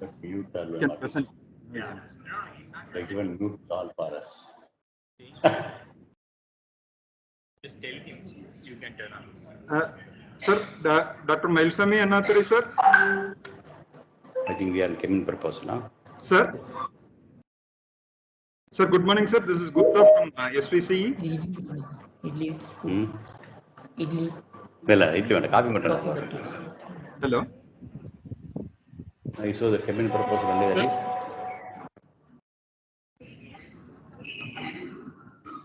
But mute all. You can present. Like even mute all for us. Just tell him you can turn on. Sir, Dr. Mailsami Annathuri, sir. I think we are coming proposal, huh? Sir. Sir, good morning, sir. This is Gupta from SVCE. Idli. Coffee mutton. Hello. I saw the coming proposal only that is.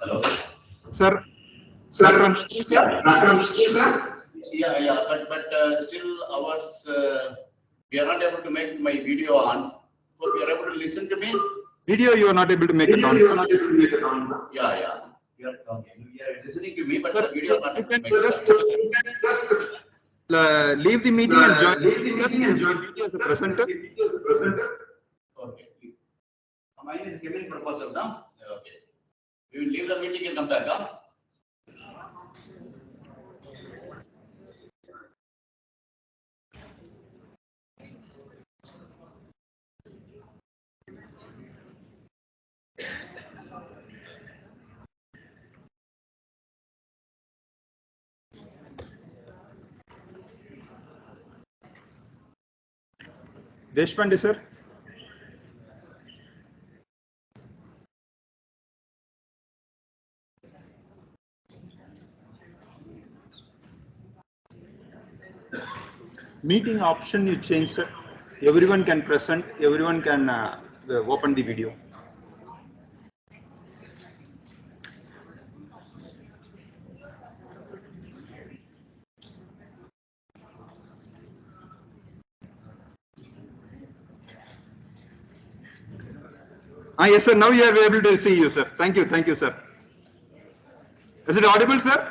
Hello. Sir. Yeah, but still ours, we are not able to make my video on. Hope you are able to listen to me. Video you are not able to make it on. Yeah. You are listening to me, but the video is not able to make it on. Leave the meeting and join as a presenter. Okay. Mine is giving proposal now. Okay. We will leave the meeting and come back, huh? Deshpande, sir. Meeting option you change, sir. Everyone can present, everyone can open the video. Yes, sir. Now you are able to see you, sir. Thank you, sir. Is it audible, sir?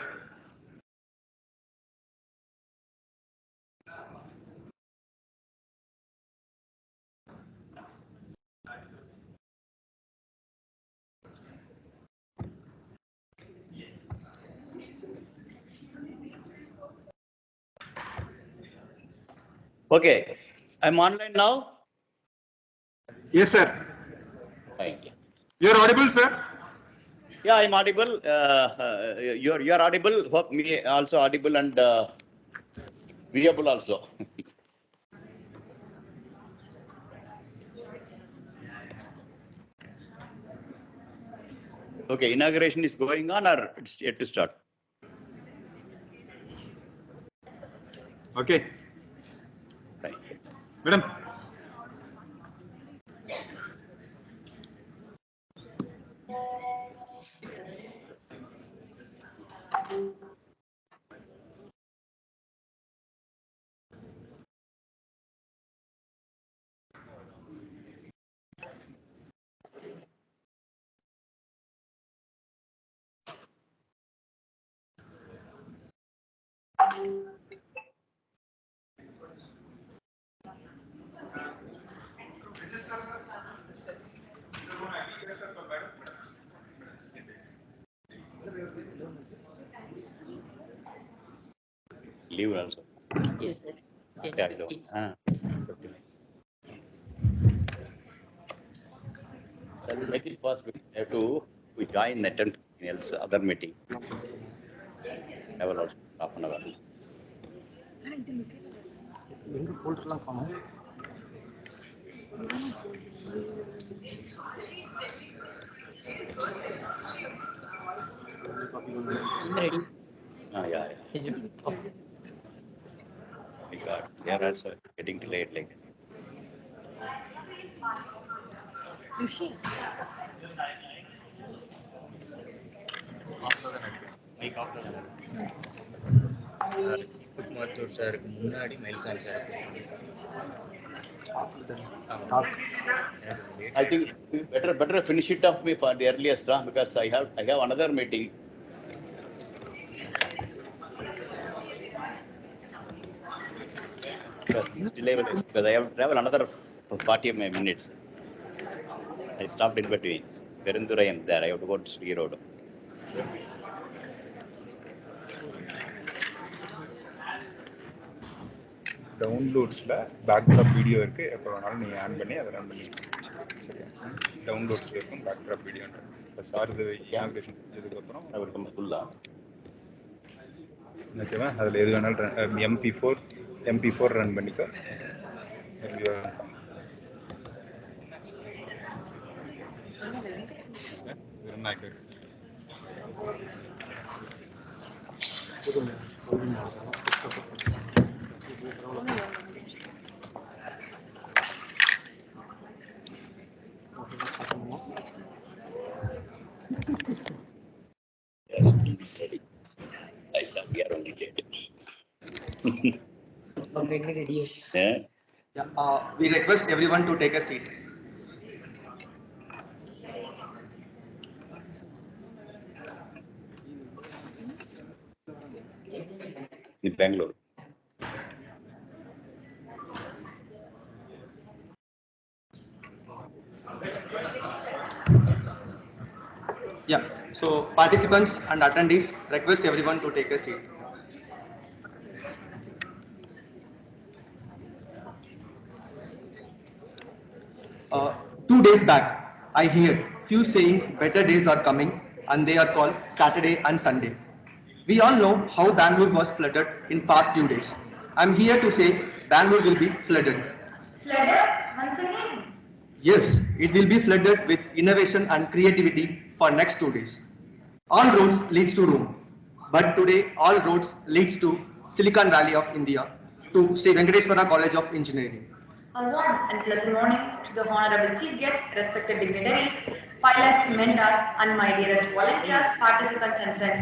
Okay, I'm online now. Yes, sir. Thank you. You are audible, sir. Yeah, I'm audible. You are audible. Hope me also audible and viewable also. Okay, inauguration is going on or it's yet to start? Okay. Thank you. Madam. Leave also. Yes, sir. Okay, I don't. Shall we make it first? We have to join the 10 else other meeting. Have a lot, half an hour. I'm ready. Yeah. Is it? Okay. My God, they are also getting delayed like. சாருக்கு முன்னாடி Mayilsamy sir I think better finish it off for the earliest, because I have another meeting. Because I have to travel another 40 minutes. I stopped in between. Perundurai am there. I have to go to Sri Road. டவுன்லோட்ஸில் backdrop video இருக்குது, எப்போ வேணாலும் நீங்கள் on பண்ணி அதை run பண்ணிக்கலாம். சரியா? டவுன்லோட்ஸில் இருக்கும் பேக்ராப் வீடியோன்ற. இப்போ சார் இது இனாகுரேஷன் முடிஞ்சதுக்கப்புறம் அவருக்கு ஃபுல்லா ஓகேவா, அதில் எது வேணாலும் MP4 ரன் பண்ணிக்கோ. ரன் ஆகிட்டு we are only dead. Already ready. Yeah. We request everyone to take a seat. In Bangalore. Yeah, so participants and attendees, request everyone to take a seat. Uh, 2 days back, I hear few saying better days are coming and they are called Saturday and Sunday. We all know how Bangalore was flooded in past few days. I'm here to say Bangalore will be flooded. Flooded once again? Yes, it will be flooded with innovation and creativity for next 2 days. All roads leads to Rome, but today all roads leads to Silicon Valley of India, to Sri Venkateswara College of Engineering. A warm and pleasant morning to the Honorable Chief Guest, respected dignitaries, pilots, mentors, and my dearest volunteers, participants, and friends.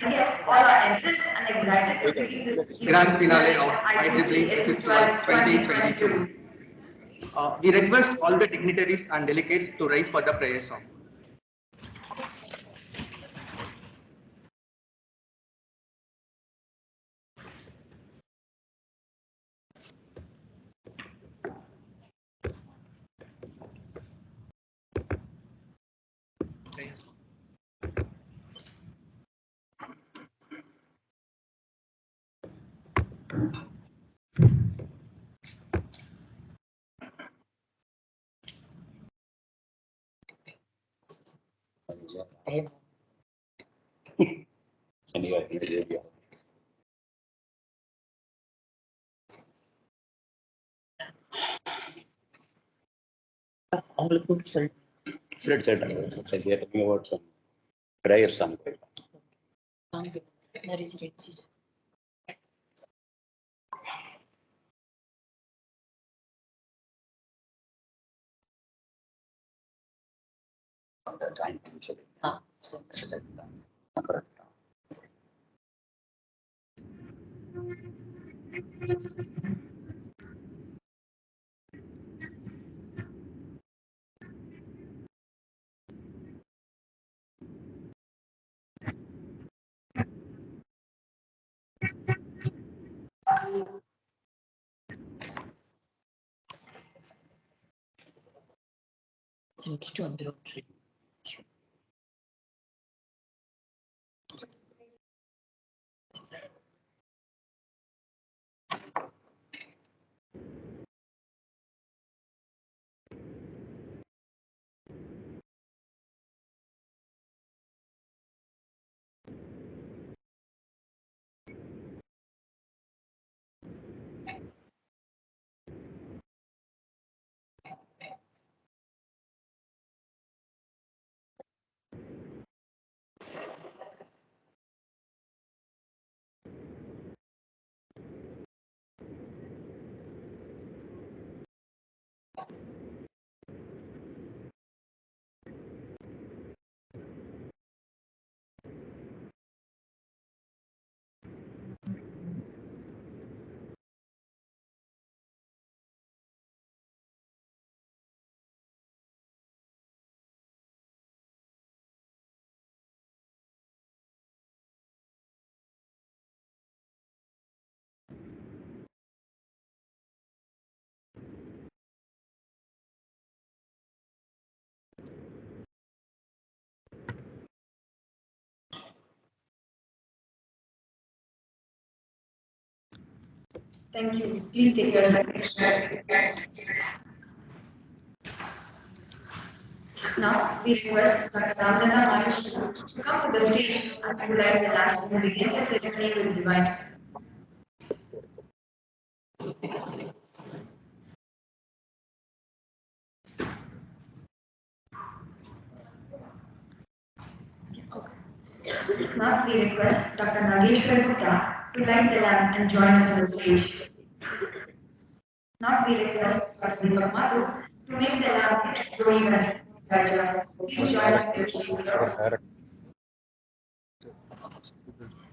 I guess all are enthralled and excited to begin this Grand finale of IEEE IEEE YESIST12 2022. We request all the dignitaries and delegates to rise for the prayer song. அவங்களுக்கு சொல்லு. Said, they are talking about some prayer song. வாங்க. That is ready. On the time. முடிச்சுட்டு வந்துடும். Thank you. Please take your seat. Now, we request Dr. Ramlata Mahesh to come to the stage and to light the lamp and begin the ceremony with divine. Now, we request Dr. Nageshwar Gupta to light the lamp and join us on the stage. Now, we request Dr. Deepak Mathur to make the lamp glow even brighter. Please join us on the stage.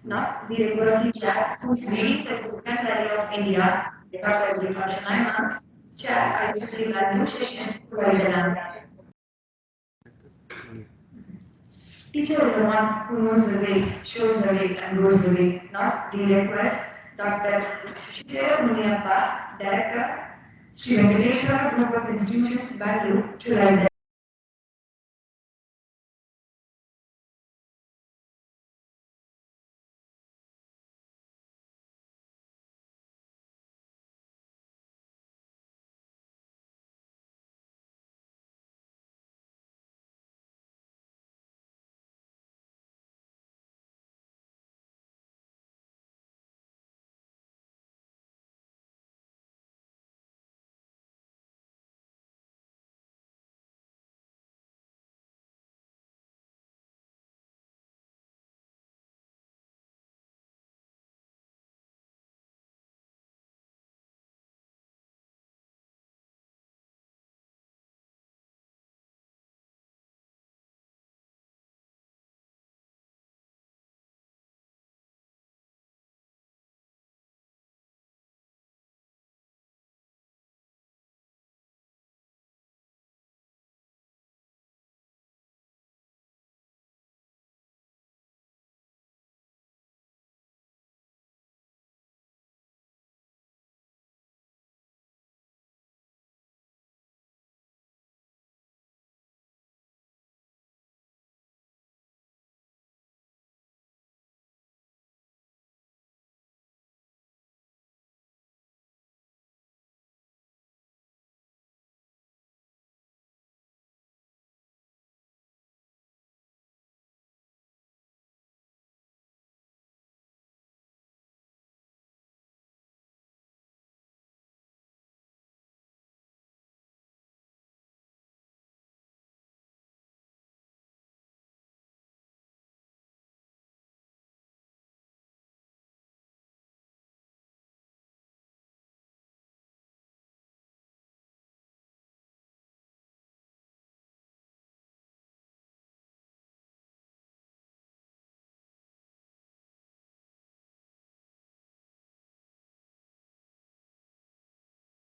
Now, we request the chair who is leading the Secretary of India, Dr. Deepak Shanaiman, Chair, IEEE Value Session, to light the lamp. Teacher is the one who knows the way, shows the way, and goes the way. Now, we request Dr. Shishira Muniappa, Director, Sri Venkateshwara Group of Institutions, Bangalore, to light the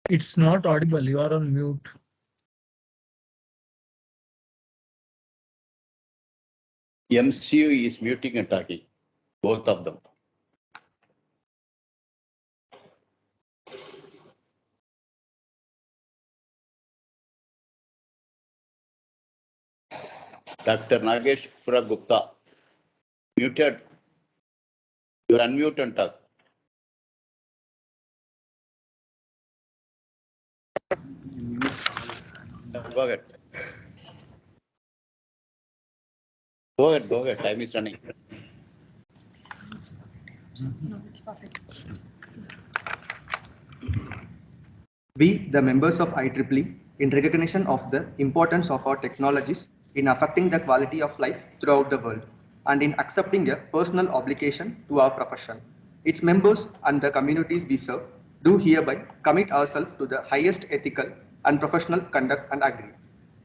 It's not audible. You are on mute. MCU is muting and talking, both of them. Dr. Nageshwara Gupta, muted. You're unmute and talk. Go ahead. Go ahead. Time is running. No, it's perfect. We, the members of IEEE, in recognition of the importance of our technologies in affecting the quality of life throughout the world, and in accepting a personal obligation to our profession, its members and the communities we serve, do hereby commit ourselves to the highest ethical and professional conduct and agree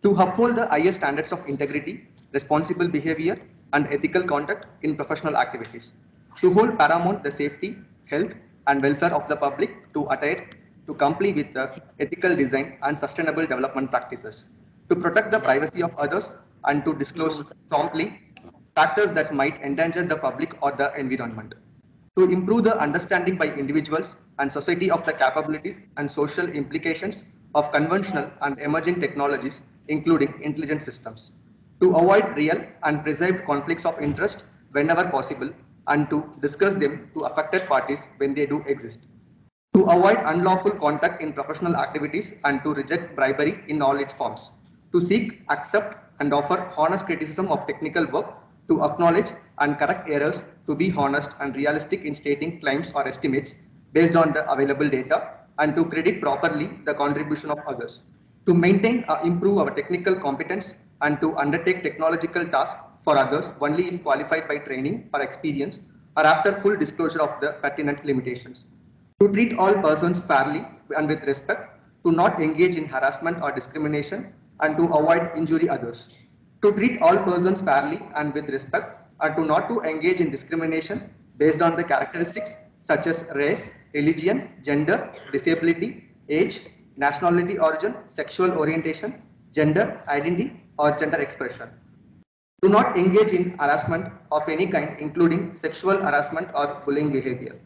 to uphold the highest standards of integrity, responsible behavior, and ethical conduct in professional activities, to hold paramount the safety, health, and welfare of the public, to adhere to comply with the ethical design and sustainable development practices, to protect the privacy of others, and to disclose promptly factors that might endanger the public or the environment, to improve the understanding by individuals and society of the capabilities and social implications of conventional and emerging technologies, including intelligent systems, to avoid real and perceived conflicts of interest whenever possible, and to discuss them to affected parties when they do exist, to avoid unlawful contact in professional activities and to reject bribery in all its forms, to seek, accept, and offer honest criticism of technical work, to acknowledge and correct errors, to be honest and realistic in stating claims or estimates based on the available data, and to credit properly the contribution of others, to maintain or improve our technical competence, and to undertake technological tasks for others only if qualified by training or experience or after full disclosure of the pertinent limitations, to treat all persons fairly and with respect, to not engage in harassment or discrimination, and to avoid injury others, to treat all persons fairly and with respect, and to not to engage in discrimination based on the characteristics such as race, religion, gender, disability, age, nationality origin, sexual orientation, gender identity, or gender expression. Do not engage in harassment of any kind, including sexual harassment or bullying behavior.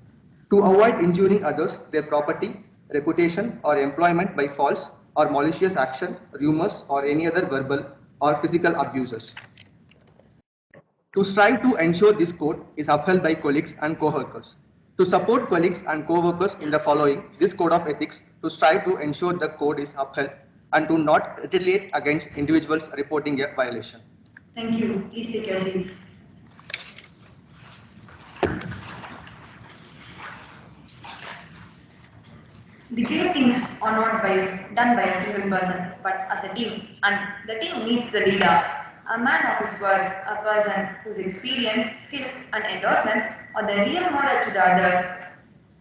To avoid injuring others, their property, reputation, or employment by false or malicious action, rumors, or any other verbal or physical abuses. To strive to ensure this code is upheld by colleagues and co-workers. To support colleagues and co-workers in the following this code of ethics, to strive to ensure the code is upheld and to not retaliate against individuals reporting a violation. Thank you. Please take your seats. The great things are not done by a single person, but as a team, and the team needs the leader, a man of his words, a person whose experience, skills, and endorsements are the real model to the others,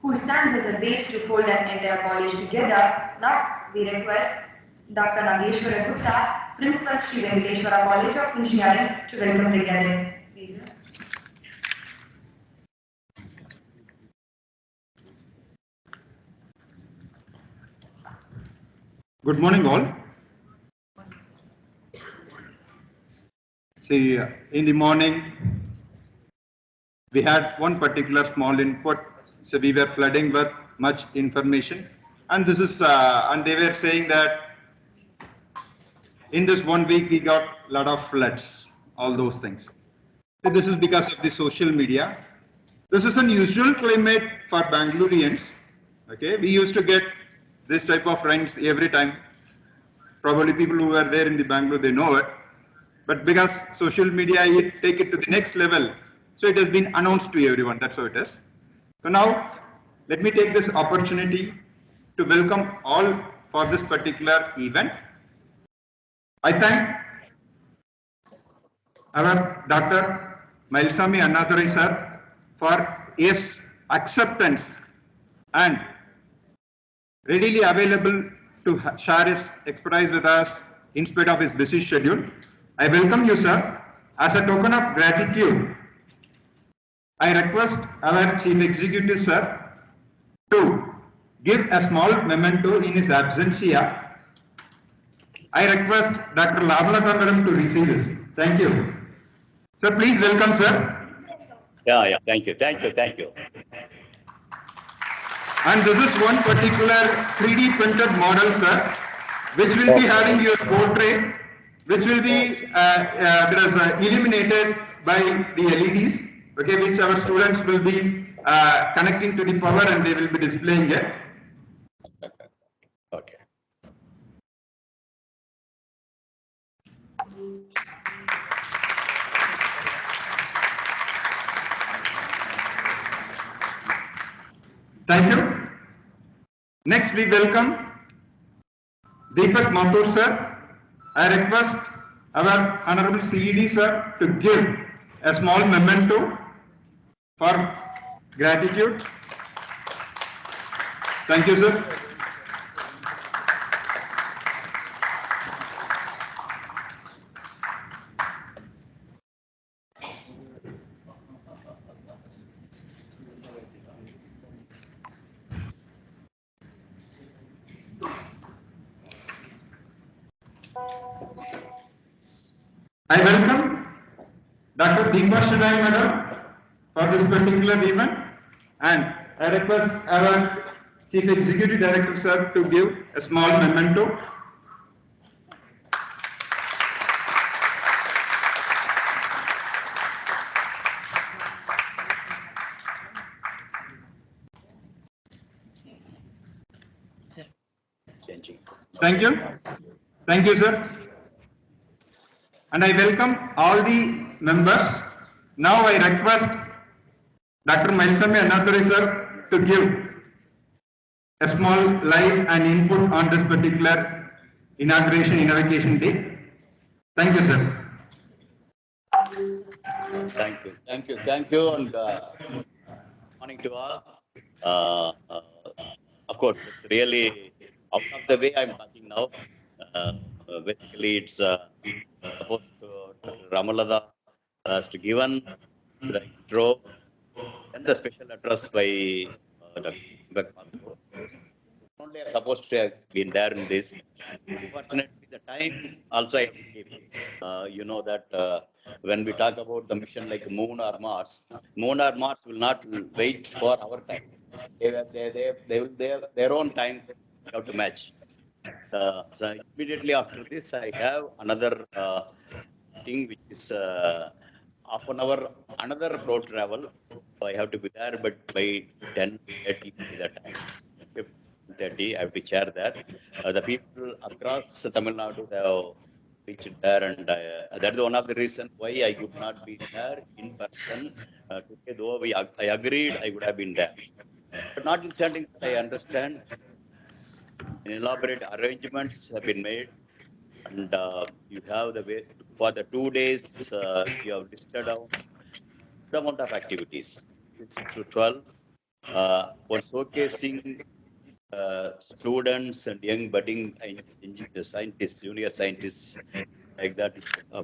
who stands as a base to hold an entire college together. Now we request Dr. Nageshwara Gupta, Principal Sri Venkateshwara College of Engineering, to welcome the gathering. Please. Good morning, all. See, in the morning, we had one particular small input. So we were flooding with much information, and this is, and they were saying that in this 1 week we got a lot of floods, all those things. So this is because of the social media. This is an usual climate for Bangaloreans. Okay, we used to get this type of rains every time. Probably people who were there in the Bangalore, they know it. But because social media, you take it to the next level, so it has been announced to everyone. That's how it is. So now, let me take this opportunity to welcome all for this particular event. I thank our Dr. Mailsami Annadurai sir for his acceptance and readily available to share his expertise with us in spite of his busy schedule. I welcome you, sir. As a token of gratitude, I request our Chief Executive, sir, to give a small memento in his absence here. I request Dr. Lavalakandaram to receive this. Thank you. Sir, please welcome, sir. Yeah, thank you. And this is one particular 3D printed model, sir, which will be having your portrait, which will be illuminated by the LEDs, okay, which our students will be connecting to the power and they will be displaying it. Okay. Thank you. Next, we welcome Deepak Mathur, sir. I request our Honorable CED, sir, to give a small memento for gratitude. Thank you, sir. I welcome Dr. Deepa Shadai madam for this particular event, and I request our Chief Executive Director, sir, to give a small memento. changing. Thank you. Thank you, sir. And I welcome all the members. Now I request Dr. Mailsami Annadurai sir to give a small live and input on this particular inauguration day. Thank you, sir. Thank you, and morning to all. Of course, it's really out of the way I'm talking now. Basically, it's supposed to Dr. Ramalada has to given the intro and the special address by Dr. Mbek. Only I'm supposed to have been there in this. Unfortunately, the time also I keep. You know that when we talk about the mission like Moon or Mars will not wait for our time. They have their own time have to match. So immediately after this, I have another thing which is half an hour, another road travel. So I have to be there, but by 10:30 the time. 30, I have to chair there. The people across Tamil Nadu have reached there, and that's one of the reasons why I could not be there in person. Today, though I agreed, I would have been there. But notwithstanding that, I understand elaborate arrangements have been made, and you have the way for the 2 days. You have listed out the amount of activities, 6 to 12, for showcasing students and young budding scientists, junior scientists like that,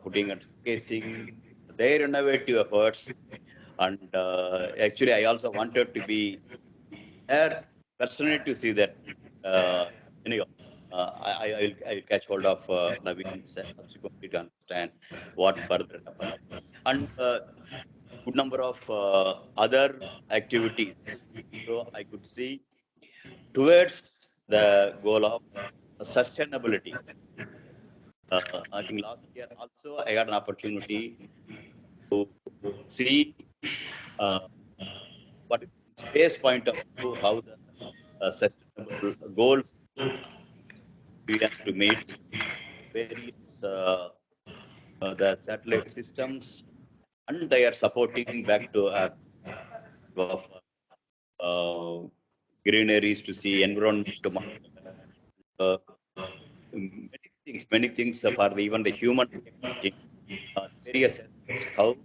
putting and showcasing their innovative efforts. And actually, I also wanted to be there personally to see that. Anyhow, I'll catch hold of Naveen subsequently to understand what further happened. And good number of other activities. So I could see towards the goal of sustainability. I think last year also I got an opportunity to see uh, what is the space point of view, how the sustainable goals we have to meet, various the satellite systems, and they are supporting back to Earth of uh, greeneries to see environment to monitor. Many things for even the human activity, various aspects how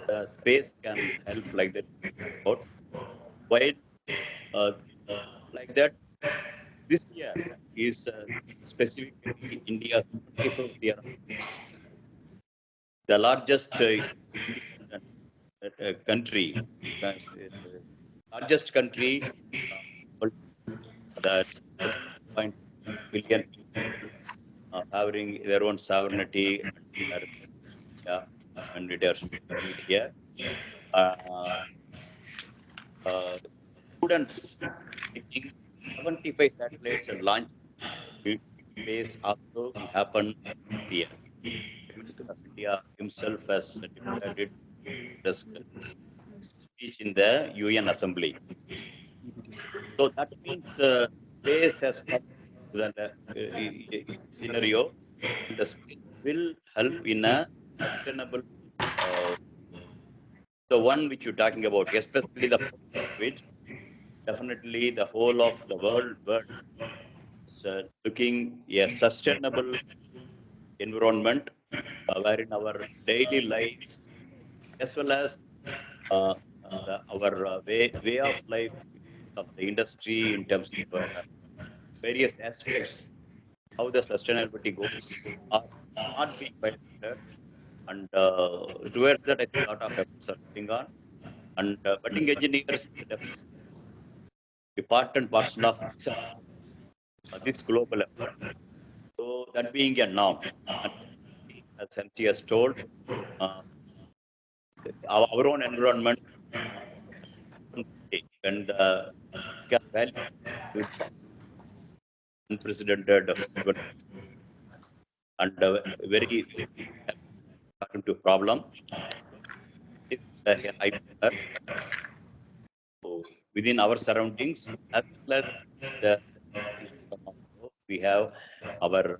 the space can help like that. Out. While uh, like that, this year is specifically India's 25th year, the largest independent country, largest country, that 1.1 billion people having their own sovereignty and their, and it is here. Uh, Students taking 75 satellites and launch in space also will happen here. The Minister of India himself has declared it as speech in the UN Assembly. So that means space has come to the scenario, and the space will help in a sustainable, uh, the one which you're talking about, especially the which definitely the whole of the world is looking a sustainable environment wherein our daily lives as well as uh, our way of life of the industry in terms of various aspects, how the sustainability goals are not being violated. And towards that, I think a lot of efforts are going on. And budding engineers definitely be part and parcel of this global effort. So that being a norm, and as MT has told, uh, our own environment and can value unprecedented and very important to problem. If I so within our surroundings as well as the we have our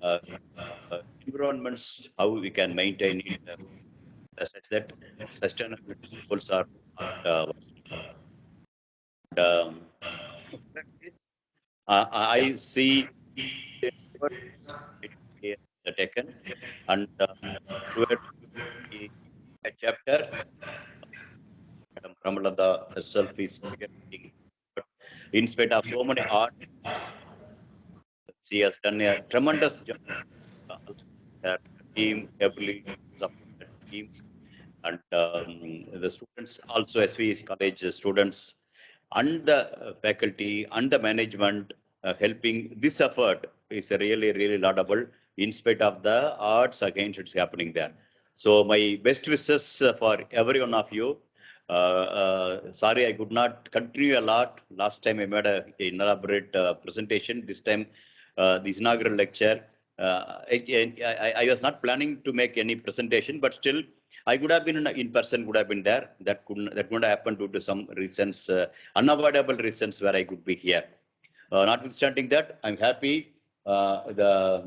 environments, how we can maintain it, such that sustainability goals are not. Um, I see the effort taken, and towards the chapter, Madam Ramalada herself is spearheading. But in spite of so many art, she has done a tremendous job. Also, her team heavily support the teams, and the students also, SV college students and the faculty and the management helping this effort is really, really laudable in spite of the odds against it's happening there. So my best wishes for every one of you. Sorry, I could not continue a lot. Last time I made an elaborate presentation. This time, this inaugural lecture, I was not planning to make any presentation, but still, I could have been in person, would have been there. That could happen due to some reasons, unavoidable reasons where I could be here. Notwithstanding that, I'm happy. The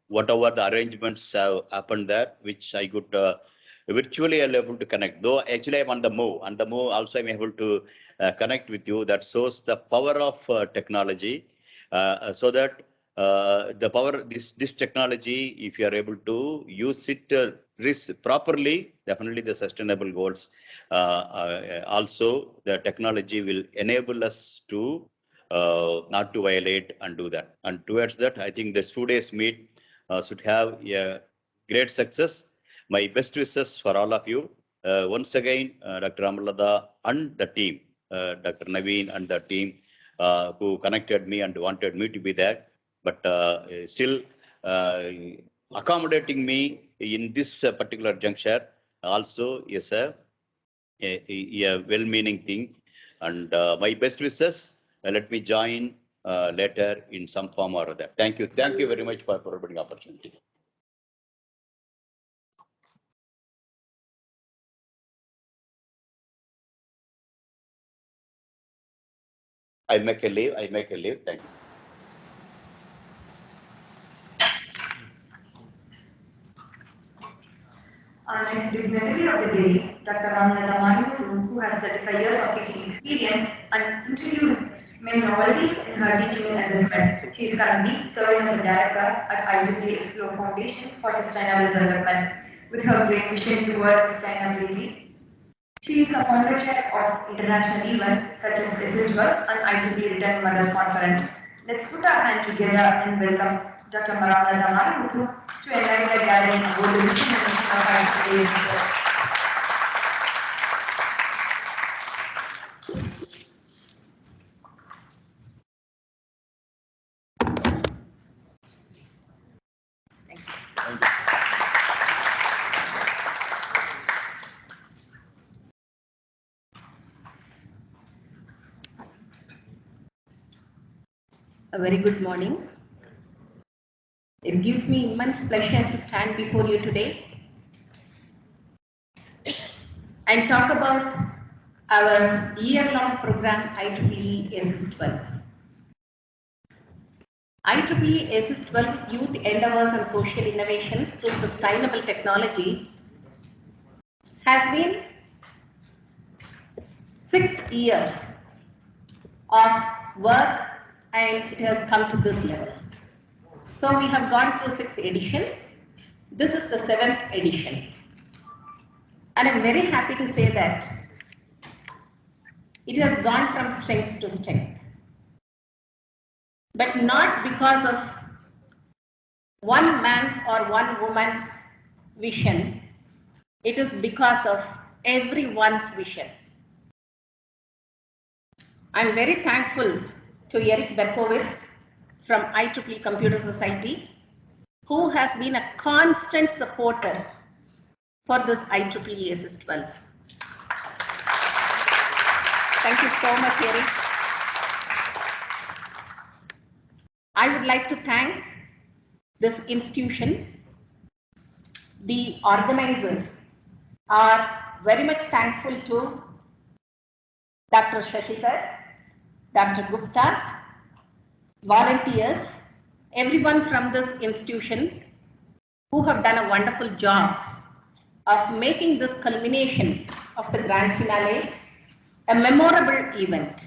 whatever the arrangements have happened there, which I could virtually able to connect. Though actually I'm on the move. On the move, also I'm able to connect with you. That shows the power of technology. So that the power this technology, if you are able to use it properly, definitely the sustainable goals. Also, the technology will enable us to not to violate and do that. And towards that, I think the 2 days meet should have a great success. My best wishes for all of you. Once again, Dr. Amalada and the team, Dr. Naveen and the team who connected me and wanted me to be there, but still accommodating me in this particular juncture also is a well-meaning thing. And my best wishes. Let me join later in some form or other. Thank you. Thank you very much for providing opportunity. I make a leave. I make a leave. Thank you. Our next dignitary of the day, Dr. Ramlata Mayuru, who has 35 years of teaching experience and introduced many novelties in her teaching and assessment. She is currently serving as a director at IEEE Explore Foundation for Sustainable Development. With her great vision towards sustainability, she is a founder chair of international events such as YESIST12 and IEEE Return Mothers Conference. Let's put our hands together and welcome Dr. Ramlata Mayuru to enlighten the gathering about the vision and mission of IEEE. A very good morning. It gives me immense pleasure to stand before you today and talk about our year-long program IEEE YESIST12. IEEE YESIST12 Youth Endeavors and Social Innovations through Sustainable Technology has been 6 years of work, and it has come to this level. So we have gone through 6 editions. This is the 7th edition. And I'm very happy to say that it has gone from strength to strength. But not because of one man's or one woman's vision. It is because of everyone's vision. I'm very thankful to Eric Berkowitz from IEEE Computer Society, who has been a constant supporter for this IEEE YESIST12. Thank you so much, Eric. I would like to thank this institution. The organizers are very much thankful to Dr. Shashikar, Dr. Gupta, volunteers, everyone from this institution who have done a wonderful job of making this culmination of the grand finale a memorable event.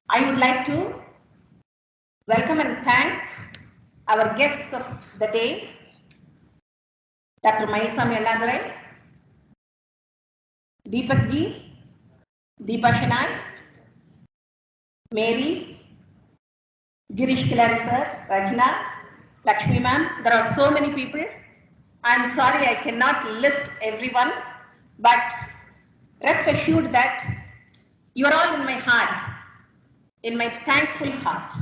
I would like to welcome and thank our guests of the day, Dr. Mayasamy Annadurai, Deepak ji, Deepa Shanai, Mary, Girish Kilari sir, Rajna, Lakshmi ma'am. There are so many people. I'm sorry I cannot list everyone, but rest assured that you are all in my heart, in my thankful heart.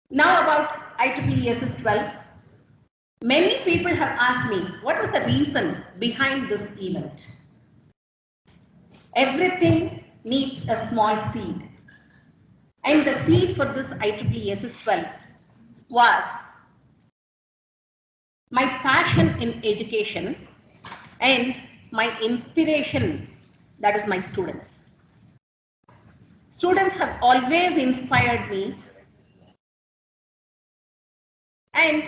Now about IEEE YESIST12. Many people have asked me, what was the reason behind this event? Everything needs a small seed. And the seed for this IEEE YESIST12 was my passion in education and my inspiration, that is my students. Students have always inspired me, and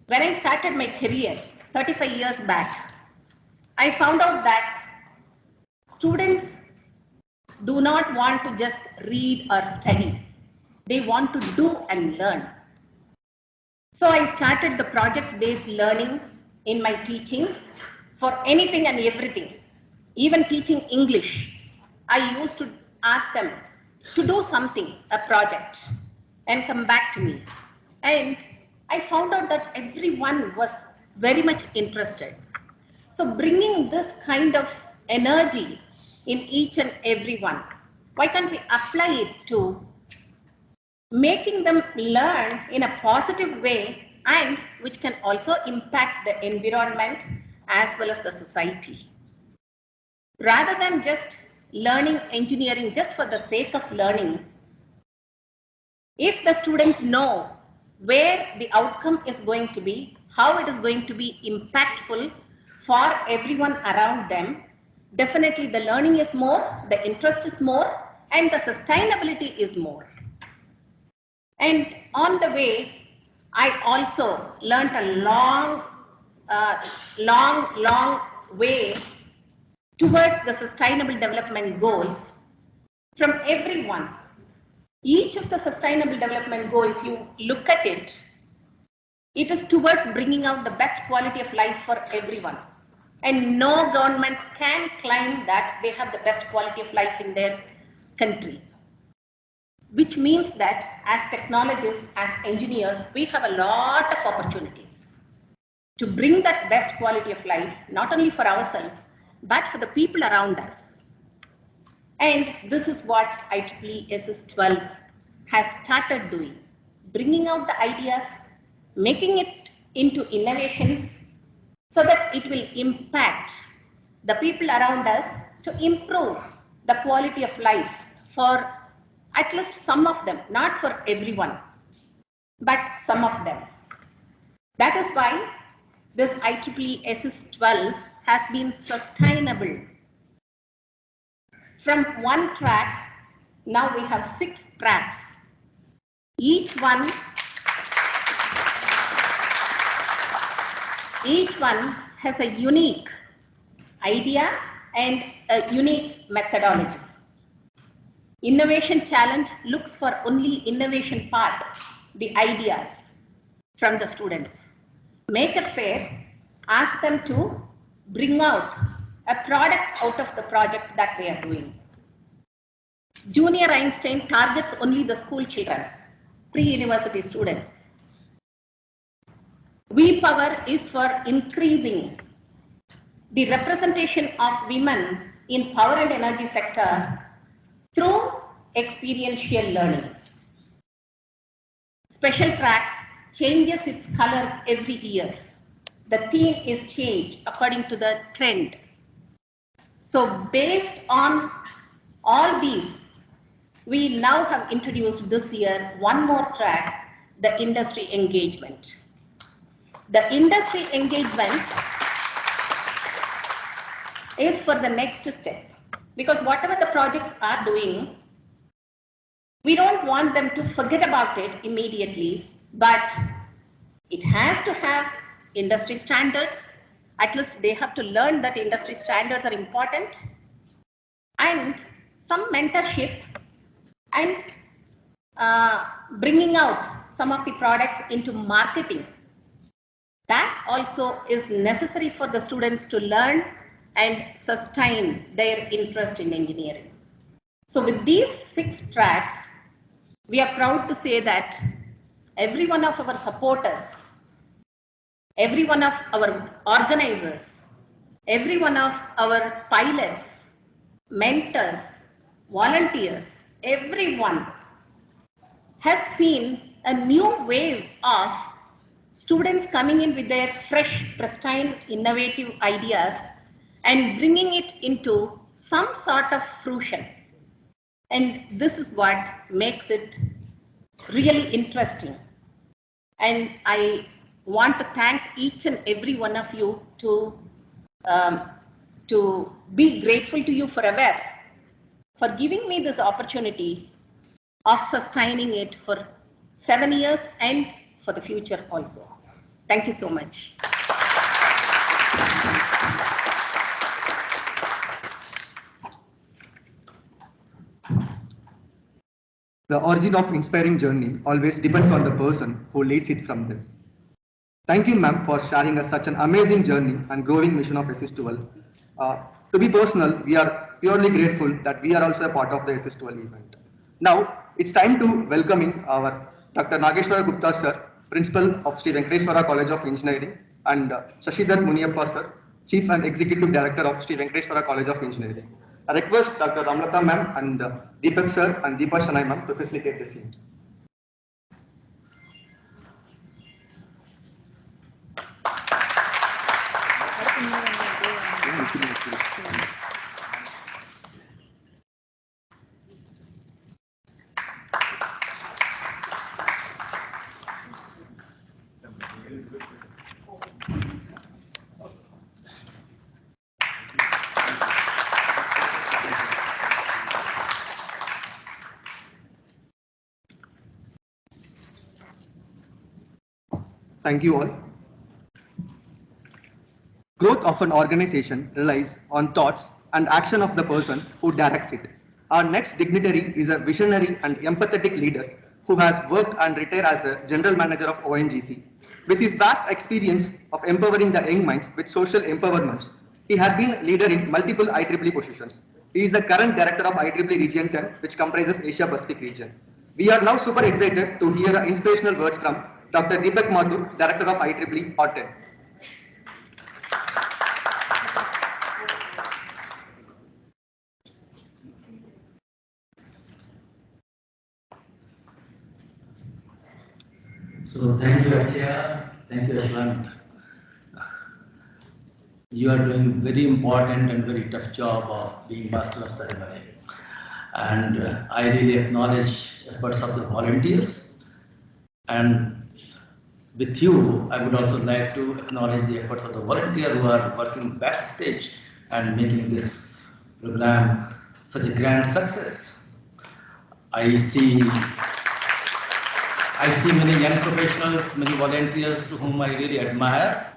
when I started my career 35 years back, I found out that students do not want to just read or study. They want to do and learn. So I started the project-based learning in my teaching for anything and everything. Even teaching English, I used to ask them to do something, a project, and come back to me. And I found out that everyone was very much interested. So bringing this kind of energy in each and every one, why can't we apply it to making them learn in a positive way and which can also impact the environment as well as the society. Rather than just learning engineering just for the sake of learning, if the students know where the outcome is going to be, how it is going to be impactful for everyone around them, definitely the learning is more, the interest is more, and the sustainability is more. And on the way, I also learned a long way towards the sustainable development goals from everyone. Each of the sustainable development goal, if you look at it, it is towards bringing out the best quality of life for everyone. And no government can claim that they have the best quality of life in their country. Which means that as technologists, as engineers, we have a lot of opportunities to bring that best quality of life, not only for ourselves, but for the people around us. And this is what IEEE YESIST12 has started doing, bringing out the ideas, making it into innovations so that it will impact the people around us to improve the quality of life for at least some of them, not for everyone, but some of them. That is why this IEEE YESIST12 has been sustainable. From one track, now we have 6 tracks. Each one has a unique idea and a unique methodology. Innovation challenge looks for only innovation part, the ideas from the students. Make it fair, ask them to bring out a product out of the project that they are doing. Junior Einstein targets only the school children, pre-university students. We Power is for increasing the representation of women in power and energy sector through experiential learning. Special Tracks changes its color every year. The theme is changed according to the trend. So based on all these, we now have introduced this year one more track, the industry engagement. The industry engagement is for the next step. Because whatever the projects are doing, we don't want them to forget about it immediately, but it has to have industry standards. At least they have to learn that industry standards are important, and some mentorship, and bringing out some of the products into marketing. That also is necessary for the students to learn and sustain their interest in engineering. So with these 6 tracks, we are proud to say that every one of our supporters, every one of our organizers, every one of our pilots, mentors, volunteers, everyone has seen a new wave of students coming in with their fresh, pristine, innovative ideas and bringing it into some sort of fruition. And this is what makes it really interesting. And I want to thank each and every one of you to be grateful to you forever for giving me this opportunity of sustaining it for 7 years and for the future also. Thank you so much. The origin of inspiring journey always depends on the person who leads it from them. Thank you, ma'am, for sharing us such an amazing journey and growing mission of YESIST12. To be personal, we are purely grateful that we are also a part of the YESIST12 event. Now, it's time to welcoming our Dr. Nageshwara Gupta sir, Principal of Sri Venkateswara College of Engineering, and Shashidhar Muniyappa sir, Chief and Executive Director of Sri Venkateswara College of Engineering. I request Dr. Ramlata ma'am and Deepak sir and Deepa Shanai ma'am to facilitate the scene. Thank you all. Growth of an organization relies on thoughts and action of the person who directs it. Our next dignitary is a visionary and empathetic leader who has worked and retired as a general manager of ONGC. With his vast experience of empowering the young minds with social empowerment, he had been leader in multiple IEEE positions. He is the current director of IEEE Region 10, which comprises Asia Pacific region. We are now super excited to hear inspirational words from Dr. Deepak Mathur, Director of IEEE Hot 10. So thank you, Achya. Thank you, Ashwant. You are doing very important and very tough job of being master of ceremony. And I really acknowledge efforts of the volunteers. And with you, I would also like to acknowledge the efforts of the volunteers who are working backstage and making this program such a grand success. I see many young professionals, many volunteers to whom I really admire,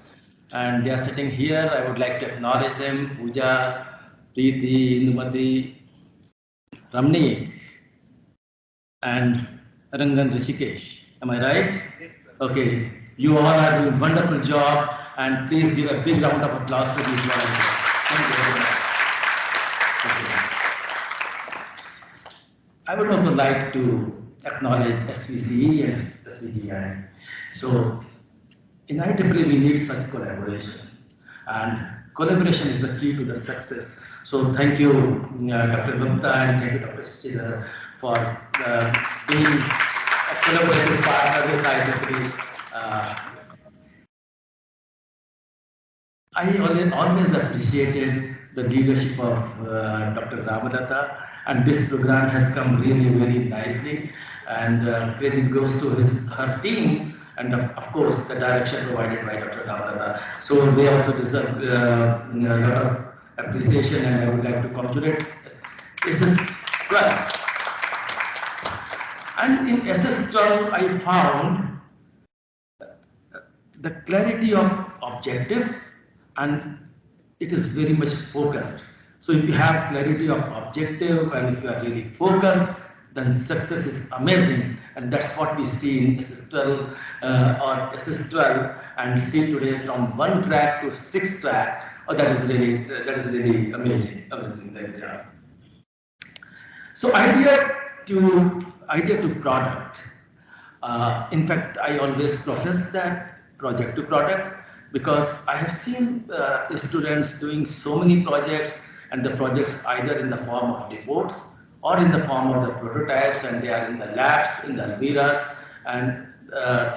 and they are sitting here. I would like to acknowledge them: Pooja, Preeti, Indumati, Ramni, and Rangan Rishikesh. Am I right? Yes, sir. Okay. You all are doing a wonderful job, and please give a big round of applause to these volunteers. Thank you very much. I would also like to acknowledge SVCE and SVGI. So in IEEE we need such collaboration, and collaboration is the key to the success. So thank you, Dr. Gupta, and thank you, Dr. Shashidhar, for being a collaborative partner with IEEE. I always appreciated the leadership of Dr. Ramalata, and this program has come really very nicely, and credit goes to her team, and of course the direction provided by Dr. Ramalata. So they also deserve a lot of appreciation, and I would like to congratulate SS12. And in SS12, I found the clarity of objective, and it is very much focused. So if you have clarity of objective and if you are really focused, then success is amazing, and that's what we see in SS12 or SS12, and see today from 1 track to 6 track. Oh, that is really amazing. Yeah. So idea to product. In fact, I always profess that project to product, because I have seen students doing so many projects, and the projects either in the form of reports or in the form of the prototypes, and they are in the labs, in the Almiras, and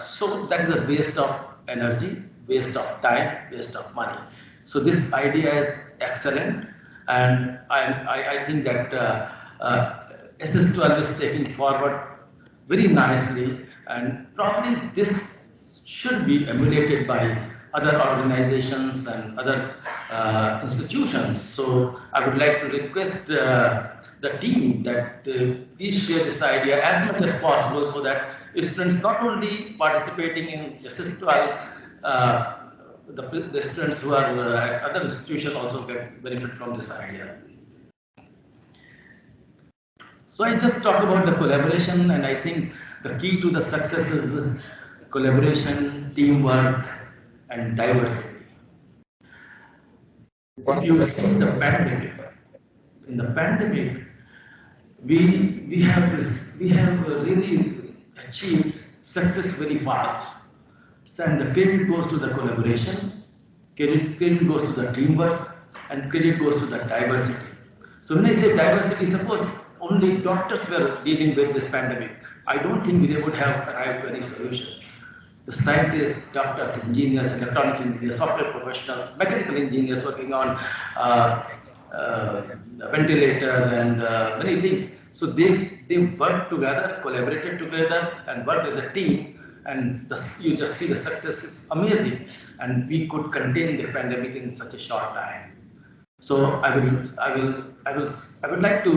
so that is a waste of energy, waste of time, waste of money. So this idea is excellent, and I think that SS12 is taking forward very nicely, and probably this should be emulated by other organizations and other institutions. So I would like to request the team that please share this idea as much as possible, so that students not only participating in SS12, the students who are at other institutions also get benefit from this idea. So I just talked about the collaboration, and I think the key to the success is collaboration, teamwork, and diversity. If you see the pandemic, in the pandemic, we have really achieved success very fast. So, and the credit goes to the collaboration, credit goes to the teamwork, and credit goes to the diversity. So when I say diversity, suppose only doctors were dealing with this pandemic, I don't think they would have arrived to any solution. The scientists, doctors, engineers, electronics engineers, software professionals, mechanical engineers working on ventilator and many things. So they worked together, collaborated together, and worked as a team. And you just see the success is amazing. And we could contain the pandemic in such a short time. So I would like to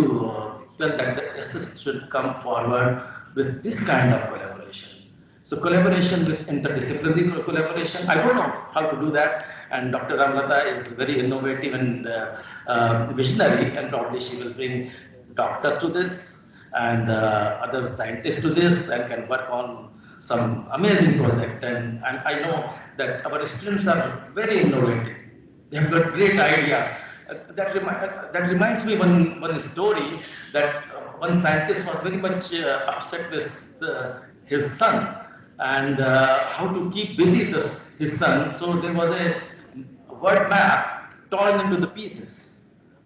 tell that the SS should come forward with this kind of collaboration. So collaboration with interdisciplinary collaboration, I don't know how to do that, and Dr. Ramlata is very innovative and visionary, and probably she will bring doctors to this and other scientists to this, and can work on some amazing project. And I know that our students are very innovative. They have got great ideas. That reminds me one story that one scientist was very much upset with his son, and how to keep busy his son. So there was a word map torn into the pieces.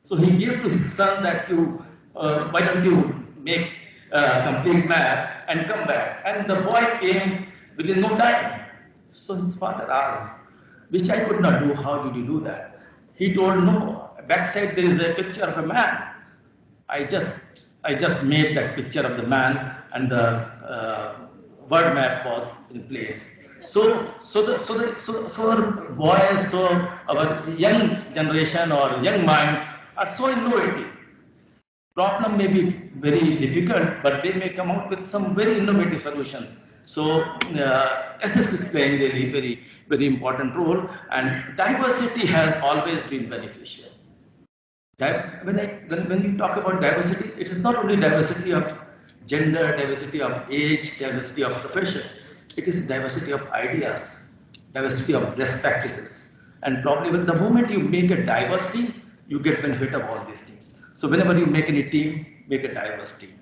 So he gave to his son that why don't you make a complete map and come back. And the boy came within no time. So his father asked, which I could not do, how did you do that? He told, no, backside there is a picture of a man. I just made that picture of the man, and the word map was in place. So our boys, so our young generation or young minds are so innovative. Problem may be very difficult, but they may come out with some very innovative solution. So SS is playing really very important role, and diversity has always been beneficial. When we talk about diversity, it is not only diversity of gender, diversity of age, diversity of profession. It is diversity of ideas, diversity of best practices. And probably with the moment you make a diverse team, you get benefit of all these things. So whenever you make any team, make a diverse team.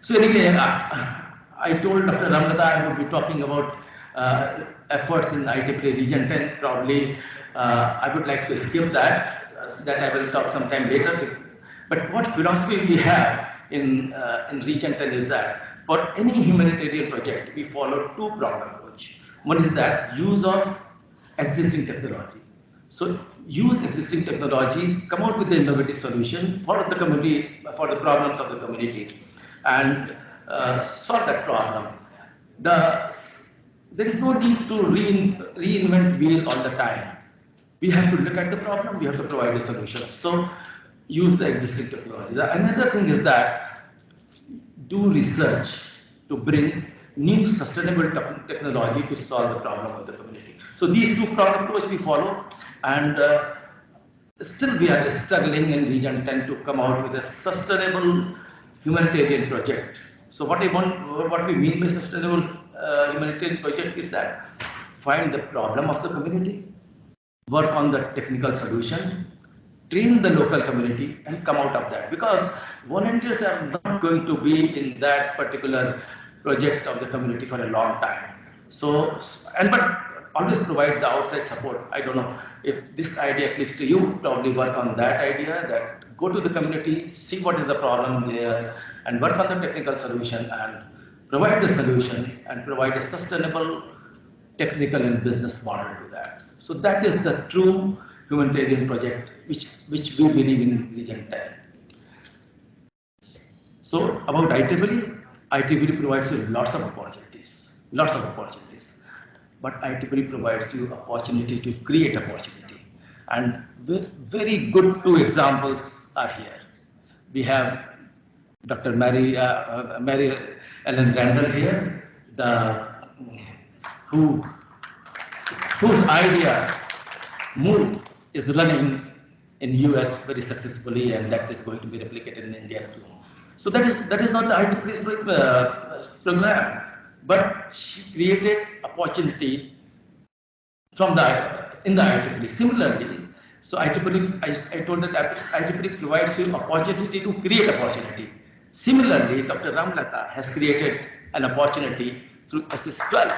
So anyway, I told Dr. Ramlata I would be talking about efforts in IEEE Region 10. Probably I would like to skip that. That I will talk sometime later. But what philosophy we have in Region 10 is that for any humanitarian project, we follow two-pronged approach. One is that use of existing technology. So use existing technology, come out with the innovative solution for the community, for the problems of the community, and solve that problem. there is no need to reinvent wheel all the time. We have to look at the problem, we have to provide the solution. So use the existing technology. Another thing is that do research to bring new sustainable technology to solve the problem of the community. So these two pronged approach we follow, and still we are struggling in region 10 to come out with a sustainable humanitarian project. So what we mean by sustainable humanitarian project is that find the problem of the community, work on the technical solution, train the local community, and come out of that. Because volunteers are not going to be in that particular project of the community for a long time. So, but always provide the outside support. I don't know if this idea clicks to you, probably work on that idea, that go to the community, see what is the problem there, and work on the technical solution and provide the solution and provide a sustainable technical and business model to that. So that is the true humanitarian project which we believe in Region 10. So about IEEE provides you lots of opportunities. But IEEE provides you opportunity to create opportunity. And very good two examples are here. We have Dr. Mary Ellen Randall here, whose idea Move is running in US very successfully, and that is going to be replicated in India too. So that is not the IEEE program, but she created opportunity from in the IEEE. Similarly, so I told that IEEE provides you opportunity to create opportunity. Similarly, Dr. Ramlata has created an opportunity through YESIST12.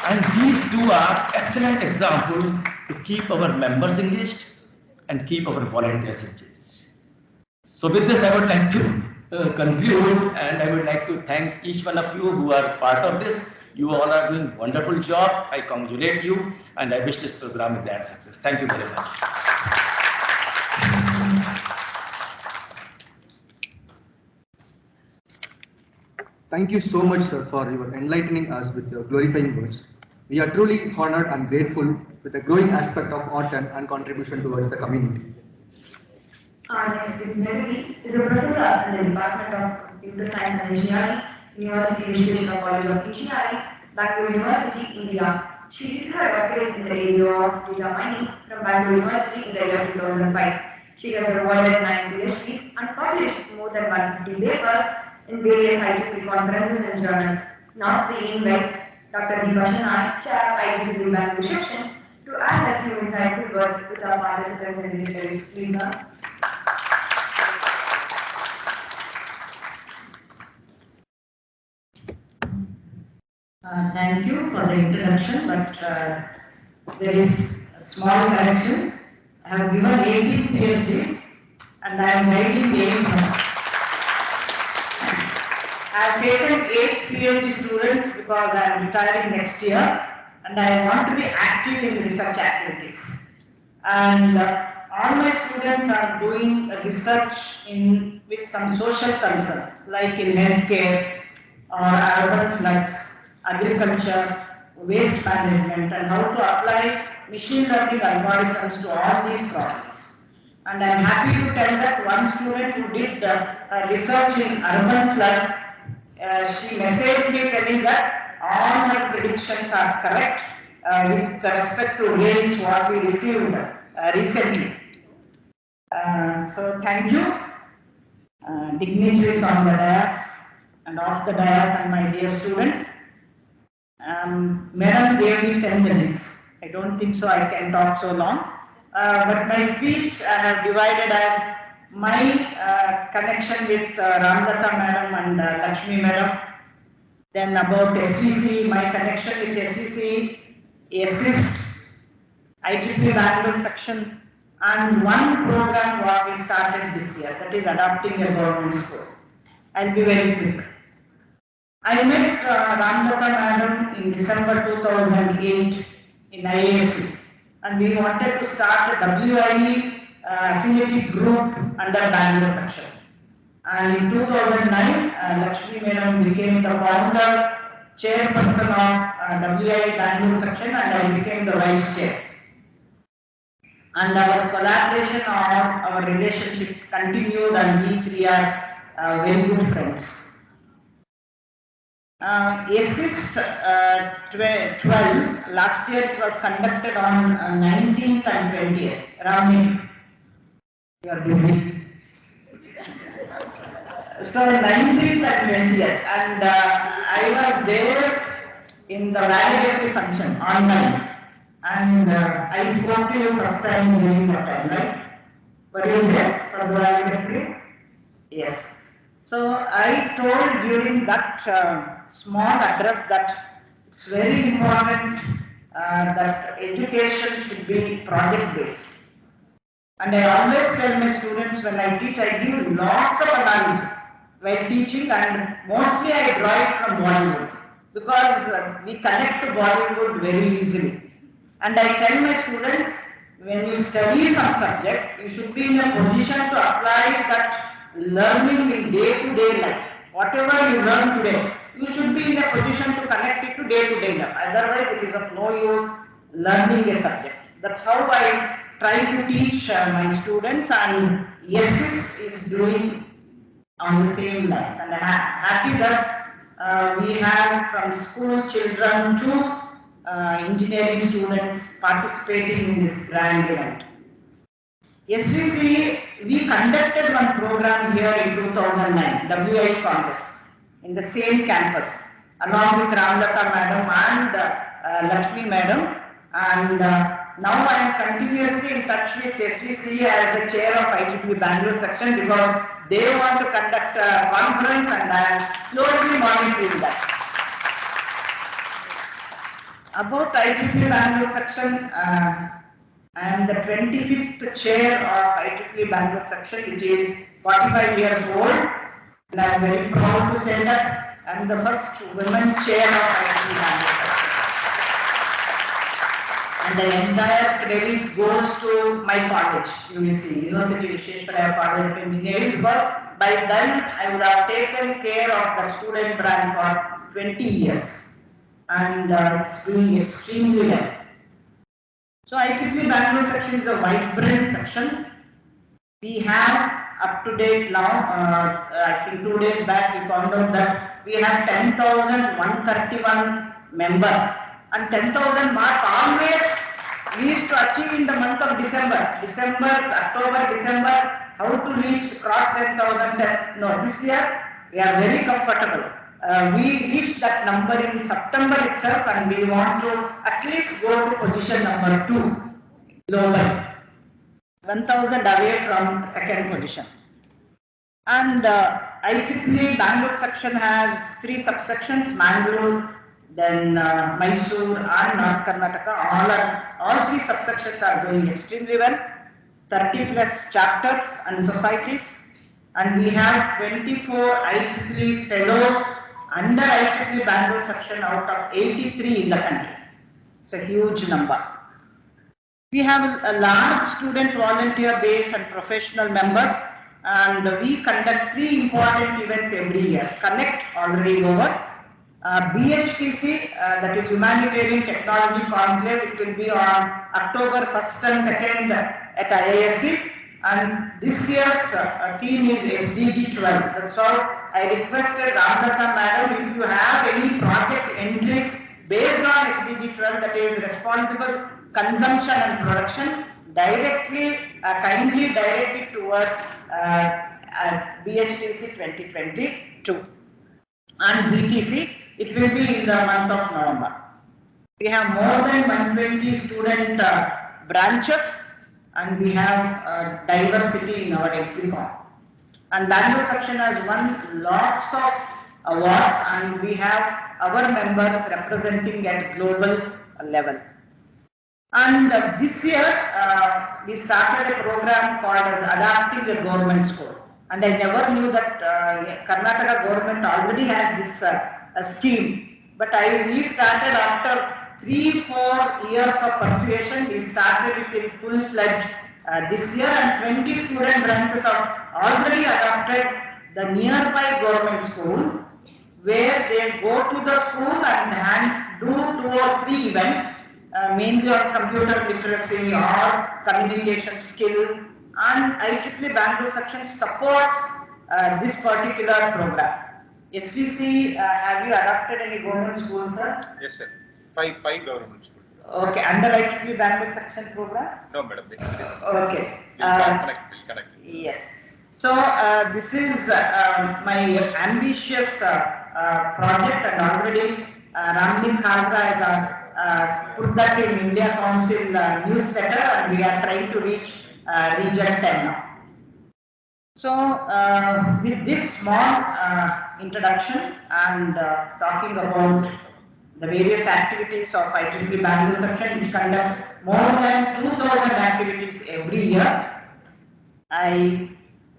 And these two are excellent examples to keep our members engaged and keep our volunteers engaged. So with this, I would like to conclude, and I would like to thank each one of you who are part of this. You all are doing a wonderful job. I congratulate you, and I wish this program a grand success. Thank you very much. Thank you so much, sir, for your enlightening us with your glorifying words. We are truly honored and grateful with the growing aspect of art and contribution towards the community. Our next dignitary is a professor in the Department of Computer Science and Engineering, University Educational College of Engineering, Bangalore University, India. She did her doctorate in the area of data mining from Bangalore University in the year 2005. She has awarded 9 PhDs and published more than 150 papers in various IEEE conferences and journals. Now we invite Dr. Deepa, Chair IEEE Bangalore section, to add a few insightful words with our participants and dignitaries. Please, ma'am. Thank you for the introduction, but there is a small correction. I have given 18 PhDs and I am writing the aim now. I have taken 8 PhD students because I am retiring next year and I want to be active in research activities. And all my students are doing research with some social concern, like in healthcare or urban floods, agriculture, waste management, and how to apply machine learning algorithms to all these problems. And I am happy to tell that one student who did research in urban floods, she messaged me telling that all my predictions are correct with respect to rains what we received recently. So thank you, dignitaries on the dais and off the dais and my dear students. Madam gave me 10 minutes. I don't think so I can talk so long. But my speech I have divided as my connection with Ramlata Madam and Lakshmi Madam. Then about SVC, my connection with SVC, YESIST, IEEE Bangalore section, and one program what we started this year, that is adopting a government school. I'll be very quick. I met Ramlata Madam in December 2008 in IAC, and we wanted to start a WIE affinity group under Bangalore section. And in 2009, Lakshmi Madam became the founder chairperson of WI Bangalore section, and I became the vice chair. And our collaboration or our relationship continued, and we three are very good friends. YESIST12, last year it was conducted on 19th and 20th. Around you are busy. So 19th and 20th, and I was there in the validatory function online. And I spoke to you first time during that time, right? Were you there for the validatory? Yes. So I told during that small address that it's very important that education should be project based. And I always tell my students when I teach, I give lots of analogy while teaching, and mostly I draw it from Bollywood because we connect to Bollywood very easily. And I tell my students, when you study some subject, you should be in a position to apply that learning in day-to-day life. Whatever you learn today, you should be in a position to connect it to day-to-day life. Otherwise, it is of no use learning a subject. That's how I try to teach my students, and YESIST is doing on the same lines. And I'm happy that we have from school children to engineering students participating in this grand event. SVC, we conducted one program here in 2009, WI Congress, in the same campus, along with Ramlata Madam and Lakshmi Madam. And now I am continuously in touch with SVC as the chair of IEEE Bangalore section because they want to conduct a conference, and I am closely monitoring that. About IEEE Bangalore section, I am the 25th chair of IEEE Bangalore section, which is 45 years old, and I am very proud to say that I am the first women chair of IEEE Bangalore section. And the entire credit goes to my college, UVC, University Vishweshwaraya College of Engineering, because by then I would have taken care of the student branch for 20 years. And it's doing extremely well. So IEEE Bangalore section is a vibrant section. We have up to date now, I think 2 days back we found out that we have 10,131 members, and 10,000 mark always we used to achieve in the month of December, October, December, how to reach cross 10,000. No, this year we are very comfortable. We reached that number in September itself, and we want to at least go to position number 2 globally, 1,000 away from second position. And IEEE Bangalore section has 3 subsections: Mangalore, then Mysore and North Karnataka. All 3 subsections are doing extremely well. 30 plus chapters and societies, and we have 24 IEEE fellows under IEEE Bangalore section out of 83 in the country. It's a huge number. We have a large student volunteer base and professional members, and we conduct 3 important events every year. Connect, already over. BHTC, that is Humanitarian Technology Conclave, it will be on October 1st and 2nd at IISc. And this year's theme is SDG 12. That's how I requested Ramlata Madam, if you have any project entries based on SDG 12, that is responsible consumption and production, directly, kindly direct it towards BHTC 2022. And BTC, it will be in the month of November. We have more than 120 student branches, and we have diversity in our lexicon. And Bangalore section has won lots of awards, and we have our members representing at global level. And this year, we started a program called as Adapting the Government School. And I never knew that Karnataka government already has this scheme. But we started after 3-4 years of persuasion. We started it in full-fledged this year, and 20 student branches have already adopted the nearby government school. where they go to the school and do 2 or 3 events, mainly on computer literacy or communication skill, and IEEE Bangalore section supports this particular program. SVC, have you adopted any government schools, sir? Yes, sir. Five government schools. Okay, under IEEE Bangalore section program? No, madam. Okay. We'll connect. Yes. So this is my ambitious project, and already Ramdin Khalra has put that in India Council newsletter, and we are trying to reach region 10 now. So with this small introduction and talking about the various activities of IEEE Bangalore section, which conducts more than 2,000 activities every year, I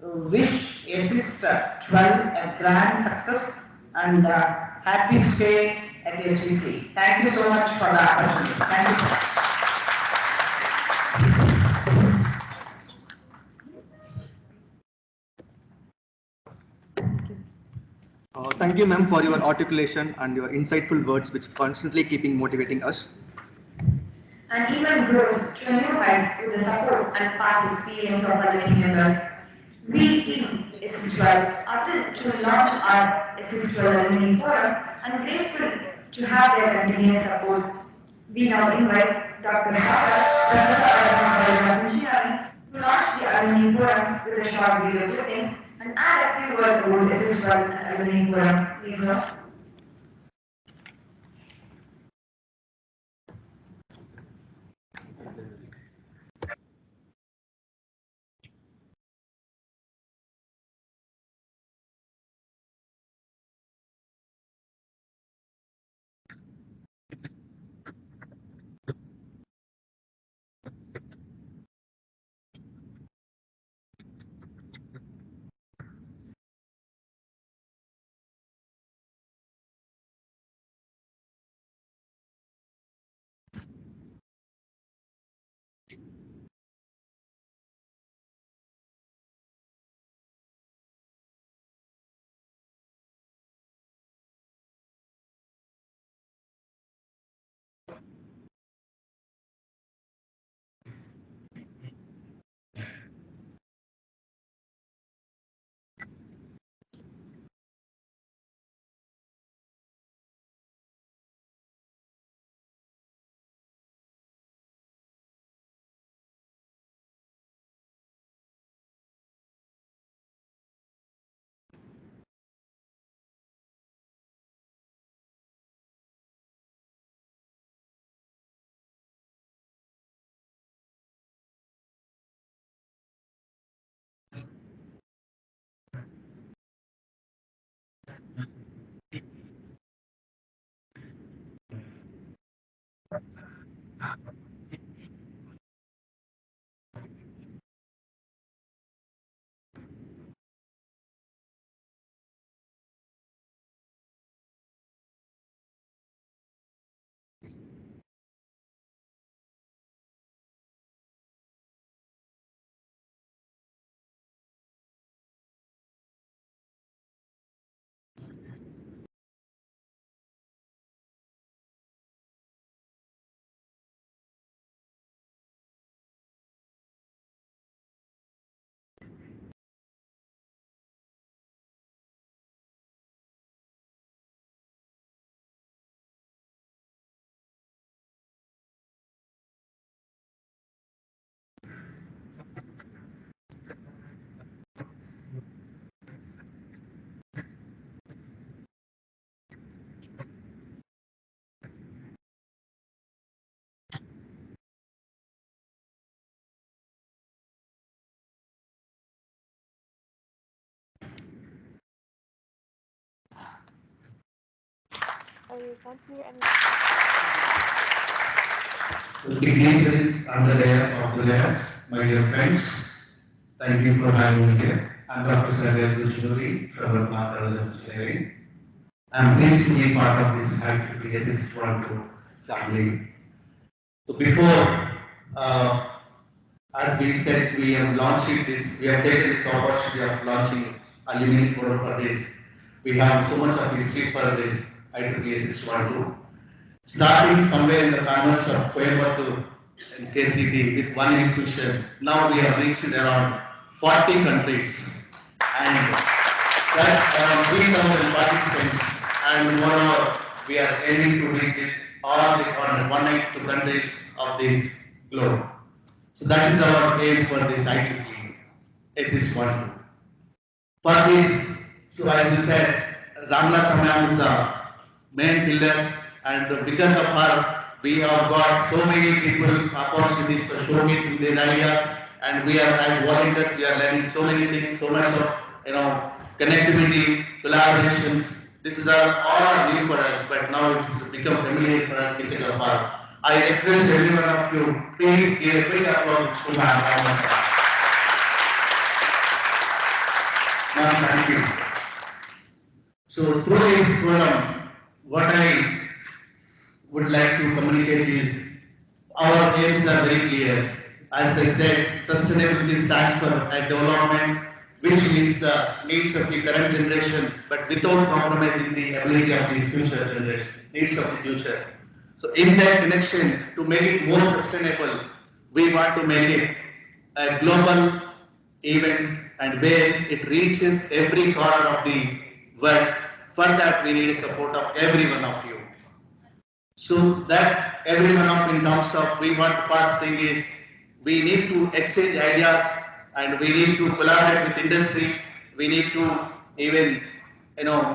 wish YESIST12 a grand success and happy stay at SVC. Thank you so much for the opportunity. Thank you so much. Thank you, ma'am, for your articulation and your insightful words, which constantly keeping motivating us. And even grows to new heights with the support and past experience of our many members. We team YESIST12 are thrilled to launch our YESIST12 Alumni Forum and grateful to have their continuous support. We now invite Dr. Sara, Professor of Engineering, to launch the Alumni Forum with a short video clippings and add a few words about YESIST12 and Alumni Forum. Please, sir. Dignitaries and the layers of the layers, my dear friends, thank you for having me here. I'm Dr. Sarvesh Vishnuvi from College of Engineering. I'm pleased to be part of this IEEE YESIST12 family. So before, as we said, we have launched this, we have taken this opportunity of launching alumni forum for this. we have so much of history for this IEEE YESIST12. Starting somewhere in the corners of Coimbatore and KCT with one institution, now we have reached around 40 countries and that around 3,000 participants, and moreover, we are aiming to reach it all the 192 countries of this globe. So that is our aim for this IEEE YESIST12. For this, so as you said, Ramnath ma'am is a main pillar, and because of her, we have got so many people opportunities for showcasing their ideas, and we are as volunteers, we are learning so many things, so much of connectivity, collaborations. This is all new for us, but now it's become familiar for us because of her. I request every one of you, please give a quick applause to ma'am. Ma'am, thank you. So through this forum, what I would like to communicate is our aims are very clear. As I said, sustainability stands for a development which meets the needs of the current generation, but without compromising the ability of the future generation, needs of the future. So in that connection, to make it more sustainable, we want to make it a global event and where it reaches every corner of the world. For that, we need the support of every one of you. So that every one of in terms of we want first thing is we need to exchange ideas and we need to collaborate with industry. We need to even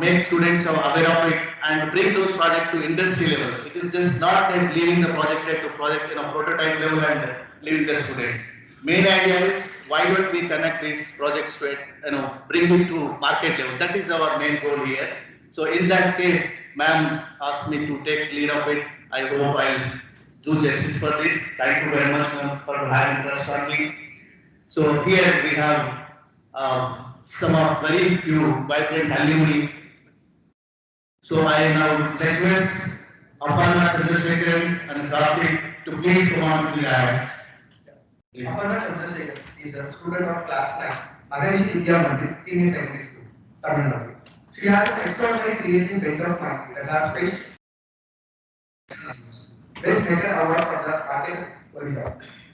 make students aware of it and bring those projects to industry level. It is just not that leaving the project to project prototype level and leaving the students. Main idea is why don't we connect these projects to it, bring it to market level. That is our main goal here. So in that case, ma'am asked me to take lead of it. I hope I'll do justice for this. Thank you very much, ma'am, for having trust on me. So here we have some of very few vibrant alumni. So I now request Aparna Chandrasekharan and Karthik to please come on to the dais. Aparna Chandrasekharan is a student of class 9, Againshi Vidya Mandir, Senior Secondary School, Tamil Nadu. She has an extraordinary creative bent of mind that has faced Best Maker Award for the Patel Orissa.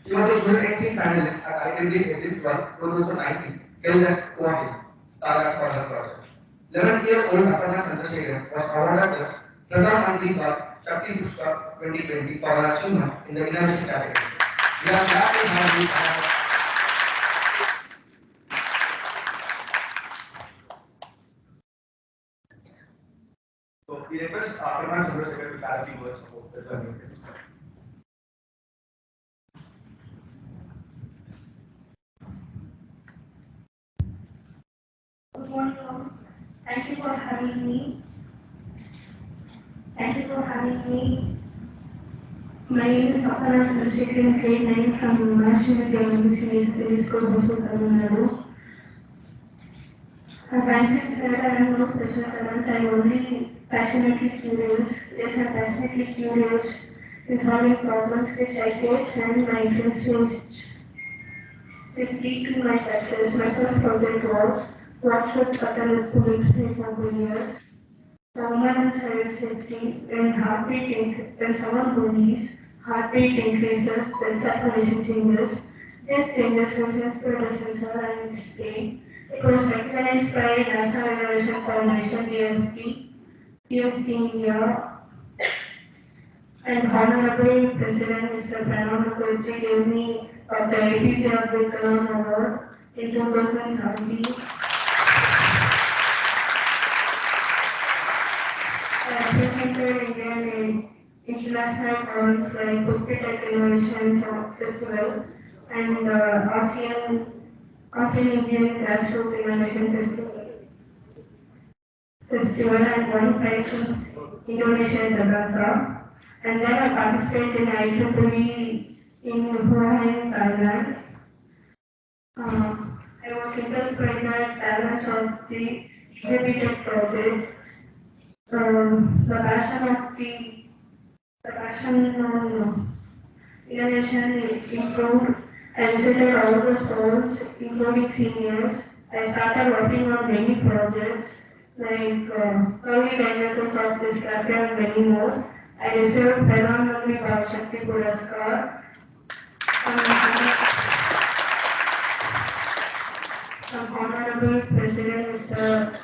She was a Junior Exchange finalist at IEEE YESIST12 2019 held at Guwahati, Taga for the project. 11-year-old Aparna Chandrasekharan was awarded the Pradhan Mantri Shakti Pushkar 2020 for her achievement in the innovation category. We are glad to have you. So we request Aparna Chandrasekharan to share a few words about the journey. Good morning, all. Thank you for having me. Thank you for having me. My name is Aparna Chandrasekharan, grade 9 from National Government Senior Secondary School, Hosur, Tamil Nadu. As I said, I am no special talent. I am only passionately curious. Yes, I am passionately curious in solving problems which I face and my interest is key to my success. My first project was what should Patel School explain for years. The woman and child safety when someone bullies, heartbeat increases, when circulation changes. These changes will sensor the sensor and display. It was recognized by National Innovation Foundation DSP India, and Honorable President Mr. Pranab Mukherjee gave me the APJ Abdul Kalam Award in 2017. I represented India in international forums like Hospital Innovation Festival and ASEAN Indian Grassroots Innovation Festival and one prize in Indonesia and Jakarta. And then I participated in IEEE in Wuhan, Thailand. I was impressed by the talents of the exhibited project. The passion on innovation is improved. I visited all the schools, including seniors. I started working on many projects. like early dinosaurs of this chapter and many more. I received Pradhan Mantri Bhavashakti Puraskar from Honorable President Mr.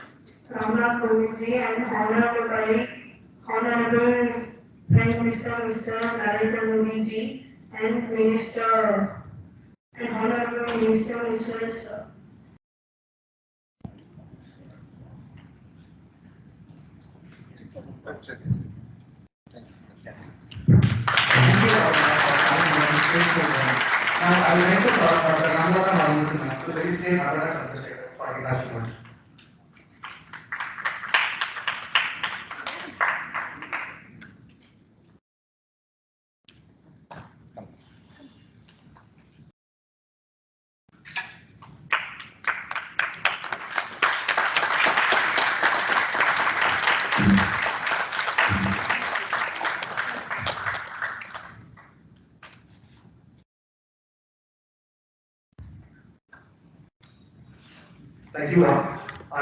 Ramnath Kovindji and Honorable colleague, Honorable Prime Minister Mr. Narendra Modi ji and Minister and Honorable Minister Mrs. Now, I would like to call Dr. Ramlata Madhusudhan to felicitate Madhura Chandrasekhar for his achievement. Thank you all.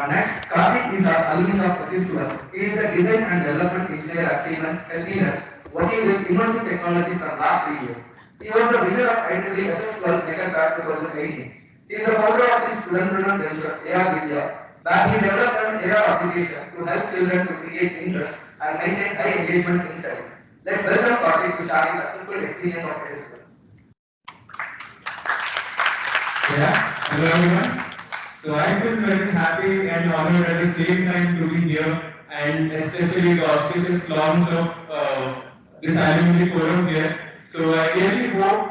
Next, Karthik is our alumni of YESIST12. He is a design and development engineer at Siemens Healthiness, working with immersive technologies for the last 3 years. He was the winner of IEEE YESIST12 Maker 2018. He is the founder of this student-run venture, AR Vidya, where he developed an AR application to help children to create interest and maintain high engagement in studies. Let's welcome Karthik to share his successful experience of YESIST12. Yeah, hello everyone. So I feel very happy and honored at the same time to be here, and especially the auspicious launch of this alumni forum here. So I really hope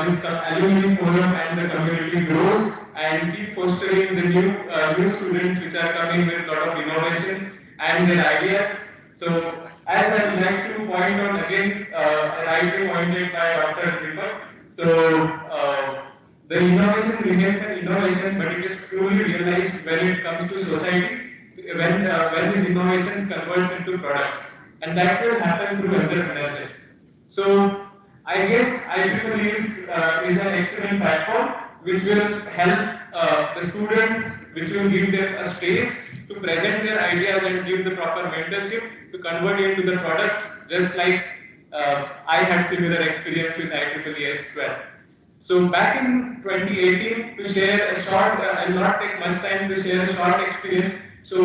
this alumni forum and the community grows and keep fostering the new students which are coming with a lot of innovations and their ideas. So as I would like to point out again, rightly pointed by Dr. Deepak. So the innovation remains an innovation, but it is truly realized when it comes to society, when these innovations converts into products, and that will happen through entrepreneurship. So I guess IEEE is an excellent platform which will help the students, which will give them a stage to present their ideas and give the proper mentorship to convert into the products, just like I had similar experience with IEEE YESIST12. So back in 2018, to share a short, I'll not take much time to share a short experience. So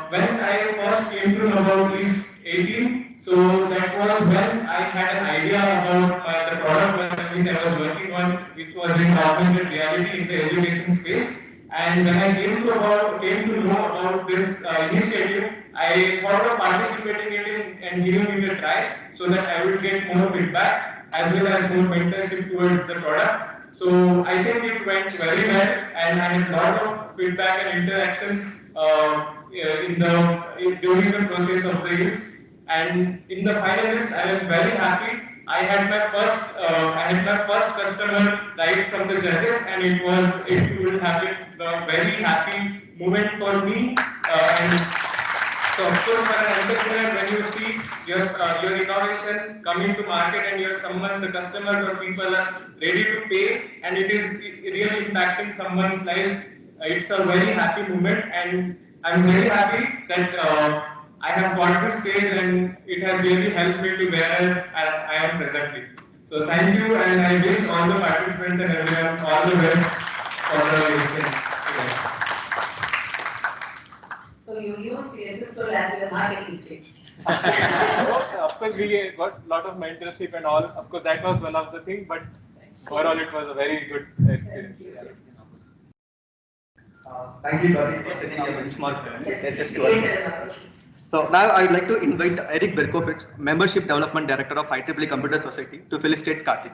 when I first came to know about YESIST18, so that was when I had an idea about the product which I was working on, which was in augmented reality in the education space. And when I came to know about this initiative, I thought of participating in it and giving it a try, so that I would get more feedback as well as more mentorship towards the product. So I think it went very well, and I had a lot of feedback and interactions during the process of the YESIST. And in the finalist, I am very happy. I had my first customer right from the judges, and it would have been a very happy moment for me. And so of course, for an entrepreneur, when you see your innovation coming to market and the customers or people are ready to pay, and it is really impacting someone's life, it's a very happy moment, and I'm very happy that I have got this stage, and it has really helped me to where I am presently. So thank you, and I wish all the participants and everyone all the best for the listening. So you used YESIST12 as your marketing stage. Of course, we got a lot of mentorship and all. Of course, that was one of the things, but overall, it was a very good experience. Thank you, Gauri, for setting a benchmark YESIST12. So now I would like to invite Eric Berkowitz, Membership Development Director of IEEE Computer Society, to felicitate Karthik.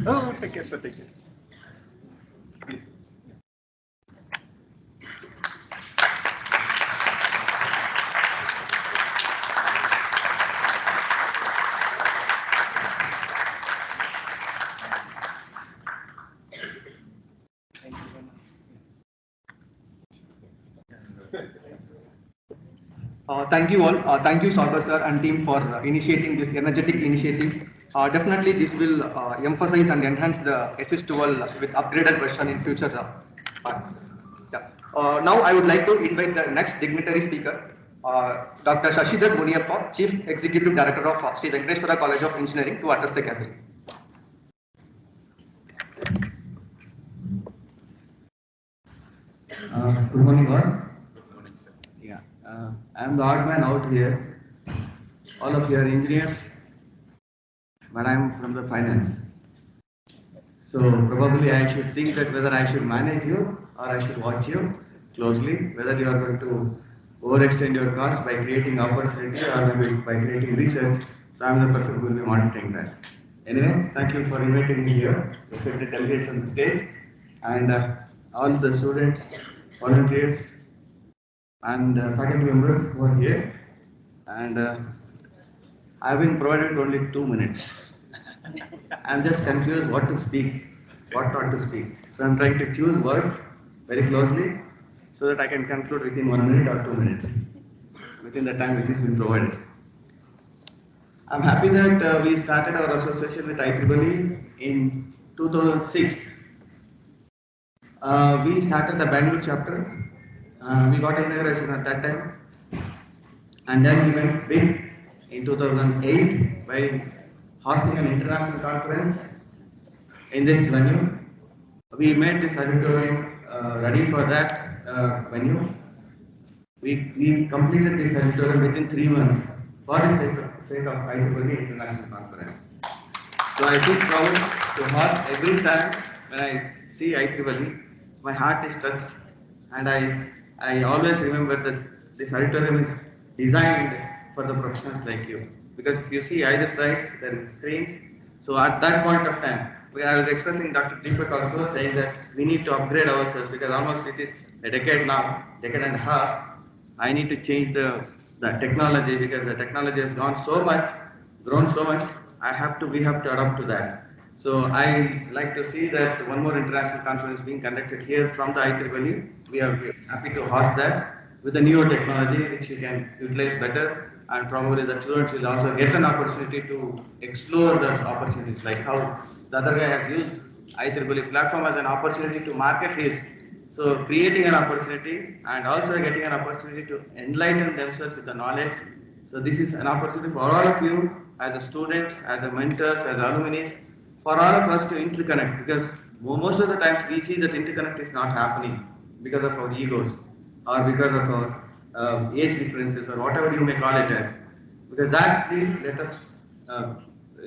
Oh, take care, sir, take care. Please. Thank you all. Thank you, Sagar sir and team for initiating this energetic initiative. Definitely, this will emphasize and enhance the YESIST12 with upgraded version in future. Yeah. Now, I would like to invite the next dignitary speaker, Dr. Shashidhar Muniappa, Chief Executive Director of Sri Venkateswara College of Engineering, to address the gathering. Good morning, all. Good morning, sir. Yeah, I am the odd man out here. All of you are engineers, but I am from the finance. So probably I should think that whether I should manage you or I should watch you closely, whether you are going to overextend your cost by creating opportunity or maybe by creating research. So I am the person who will be monitoring that. Anyway, thank you for inviting me here, respected delegates on the stage, and all the students, volunteers, and faculty members who are here. And I have been provided only 2 minutes. I am just confused what to speak, what not to speak. So I am trying to choose words very closely so that I can conclude within 1 minute or 2 minutes, within the time which has been provided. I am happy that we started our association with IEEE in 2006. We started the Bangalore chapter. We got inauguration at that time, and then we went big in 2008 by hosting an international conference in this venue. We made this auditorium ready for that venue. We completed this auditorium within 3 months for the sake of IEEE International Conference. So I feel proud to host every time when I see IEEE, my heart is touched, and I always remember this auditorium is designed for the professionals like you. Because if you see either sides, there is screens. So at that point of time, I was expressing Dr. Deepak also saying that we need to upgrade ourselves because almost it is a decade now, decade and a half. I need to change the technology because the technology has gone so much, grown so much. We have to adapt to that. So I like to see that one more international conference being conducted here from the IEEE. We are happy to host that with the newer technology which you can utilize better, and probably the students will also get an opportunity to explore those opportunities, like how the other guy has used IEEE platform as an opportunity to market his. So creating an opportunity and also getting an opportunity to enlighten themselves with the knowledge. So this is an opportunity for all of you as a student, as a mentors, as alumni, for all of us to interconnect, because most of the times we see that interconnect is not happening because of our egos or because of our age differences or whatever you may call it as. Because that, please let us,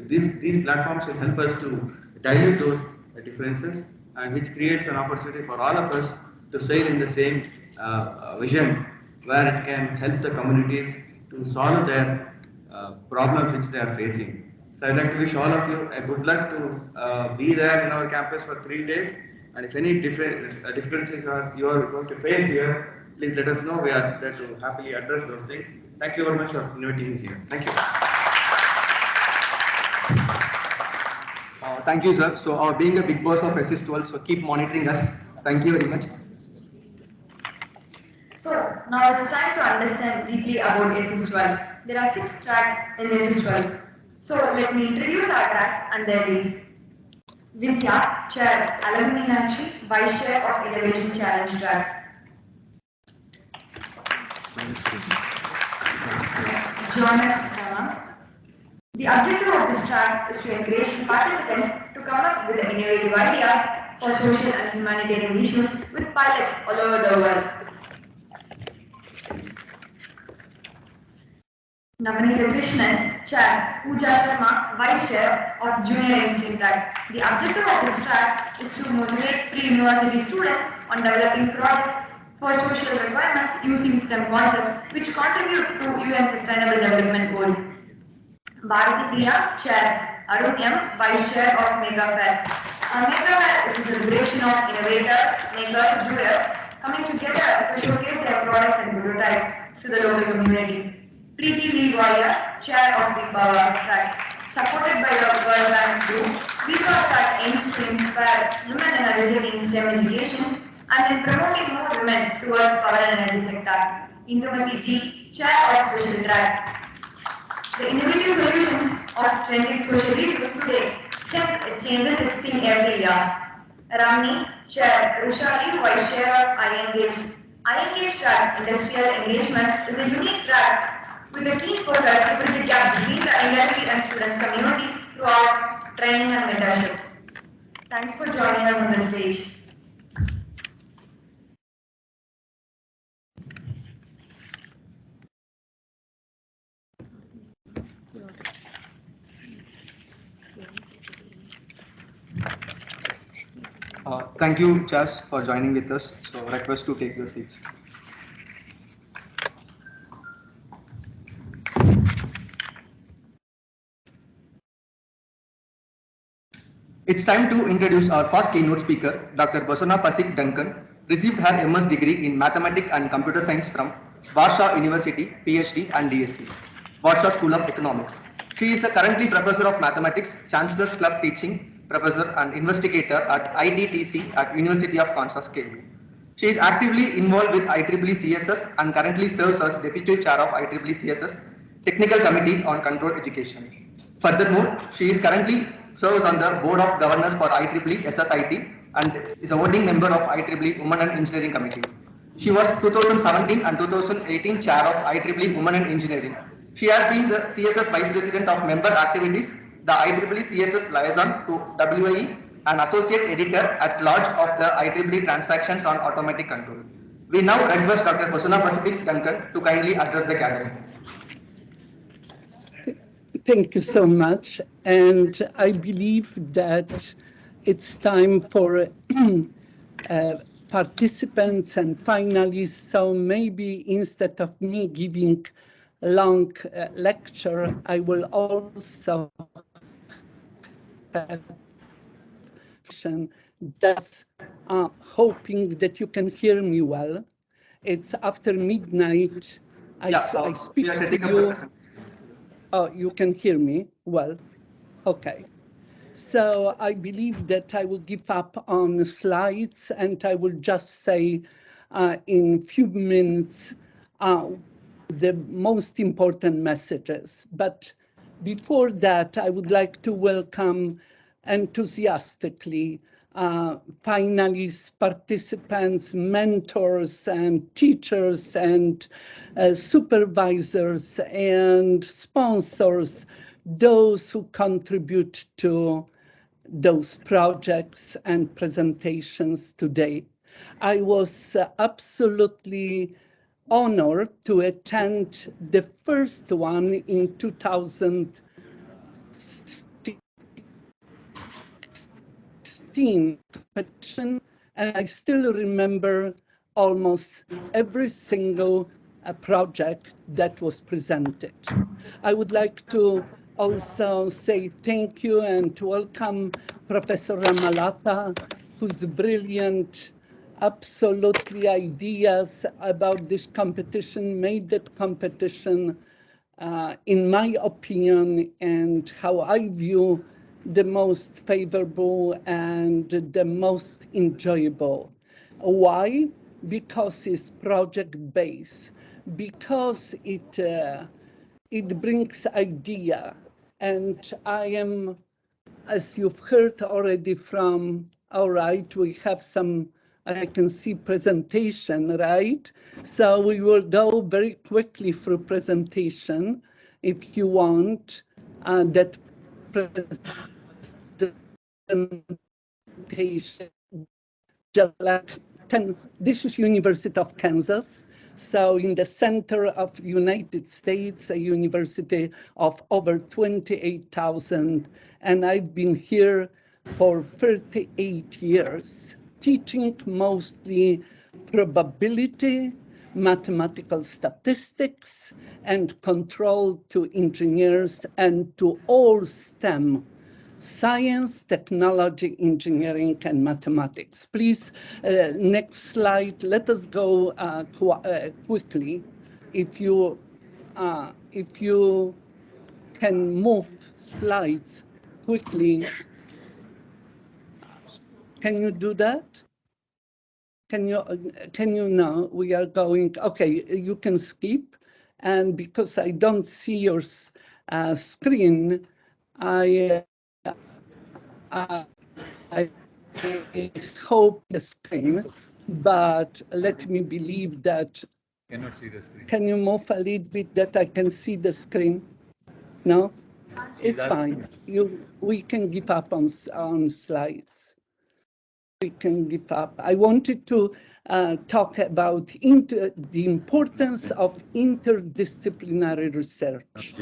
these platforms will help us to dilute those differences, and which creates an opportunity for all of us to sail in the same vision, where it can help the communities to solve their problems which they are facing. So I'd like to wish all of you a good luck to be there in our campus for 3 days, and if any differences you are going to face here, please let us know. We are there to happily address those things. Thank you very much for inviting me here. Thank you. Thank you, sir. So, being a big boss of YESIST12, so keep monitoring us. Thank you very much. So, now it's time to understand deeply about YESIST12. There are 6 tracks in YESIST12. So, let me introduce our tracks and their names. Vidya, Chair, Alumni Action, Vice Chair of Innovation Challenge Track. Jonas Rama. The objective of this track is to encourage participants to come up with innovative ideas for social and humanitarian issues with pilots all over the world. Navanita Krishnan, Chair, Pooja Sharma, Vice Chair of Junior Engineering Track. The objective of this track is to motivate pre-university students on developing projects for social requirements using STEM concepts which contribute to UN Sustainable Development Goals. Bharati Priya, Chair, Arun M, Vice Chair of Mega Fair. Mega Fair is a celebration of innovators, makers, doers coming together to showcase their products and prototypes to the local community. Preeti V. Goya, Chair of the Power Track. Supported by the World Bank Group, Power Track aims to inspire women in undertaking STEM education and in promoting more women towards power and energy sector. Indumati G, Chair of Special Track. The innovative solutions of trending social issues today help change the 16 every year. Ramni, Chair, Rushali, Vice Chair of iEngage. iEngage track, Industrial Engagement, is a unique track with a keen focus to bridge the gap between the industry and students' communities throughout training and mentorship. Thanks for joining us on the stage. Thank you, Charles, for joining with us. So, request to take the seats. It's time to introduce our first keynote speaker, Dr. Bosona Pasik Duncan, received her MS degree in Mathematics and Computer Science from Warsaw University, PhD and DSc, Warsaw School of Economics. She is a currently Professor of Mathematics, Chancellor's Club Teaching Professor and Investigator at IDTC at University of Kansas, KU. She is actively involved with IEEE CSS and currently serves as Deputy Chair of IEEE CSS Technical Committee on Control Education. Furthermore, she is currently serves on the Board of Governors for IEEE SSIT and is a voting member of IEEE Women and Engineering Committee. She was 2017 and 2018 Chair of IEEE Women and Engineering. She has been the CSS Vice President of Member Activities, the IEEE CSS Liaison to WIE, and Associate Editor at Large of the IEEE Transactions on Automatic Control. We now request Dr. Bosona Pacific Duncan to kindly address the gathering. Thank you so much. And I believe that it's time for participants and finalists. So maybe instead of me giving a long lecture, I will also have just hoping that you can hear me well. It's after midnight. I speak to you. Oh, you can hear me well. Okay. So I believe that I will give up on slides and I will just say in few minutes the most important messages. But before that, I would like to welcome enthusiastically finalists, participants, mentors, and teachers, and supervisors, and sponsors, those who contribute to those projects and presentations today. I was absolutely honored to attend the first one in 2016 competition, and I still remember almost every single project that was presented. I would like to also say thank you and welcome Professor Ramalata, whose brilliant, absolutely ideas about this competition made that competition, in my opinion, and how I view, the most favorable and the most enjoyable. Why? Because it's project-based, because it brings idea. And I am, as you've heard already from, all right, we have some, I can see presentation, right? So we will go very quickly through presentation if you want that presentation. Just like 10, this is University of Kansas. So in the center of United States, a university of over 28,000. And I've been here for 38 years, teaching mostly probability, mathematical statistics, and control to engineers and to all STEM, science, technology, engineering, and mathematics. Please, next slide. Let us go quickly. If you can move slides quickly, can you do that? Can you now? We are going. Okay, you can skip, and because I don't see your screen, I hope the screen, but let me believe that. Cannot see the screen. Can you move a little bit that I can see the screen? No, it's fine. We can give up on slides. We can give up. I wanted to talk about the importance of interdisciplinary research.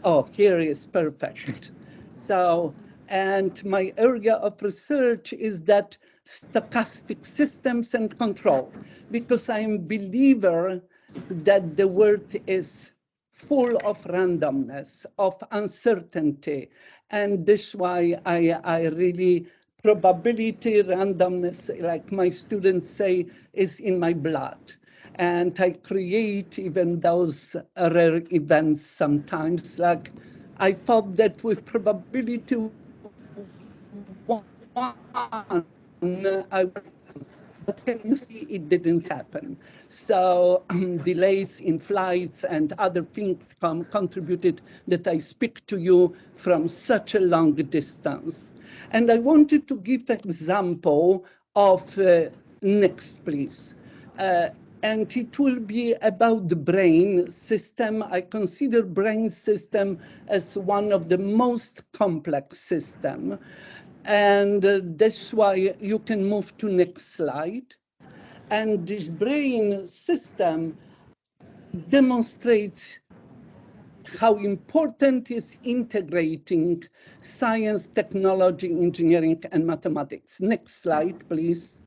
Oh, here is perfect. So, and my area of research is that stochastic systems and control, because I'm a believer that the world is full of randomness, of uncertainty, and this why I really probability, randomness, like my students say, is in my blood. And I create even those rare events sometimes. Like I thought that with probability 1, but can you see it didn't happen? So delays in flights and other things contributed that I speak to you from such a long distance. And I wanted to give an example of, next please. And it will be about the brain system. I consider brain system as one of the most complex system. And that's why you can move to next slide. And this brain system demonstrates how important is integrating science, technology, engineering, and mathematics. Next slide, please.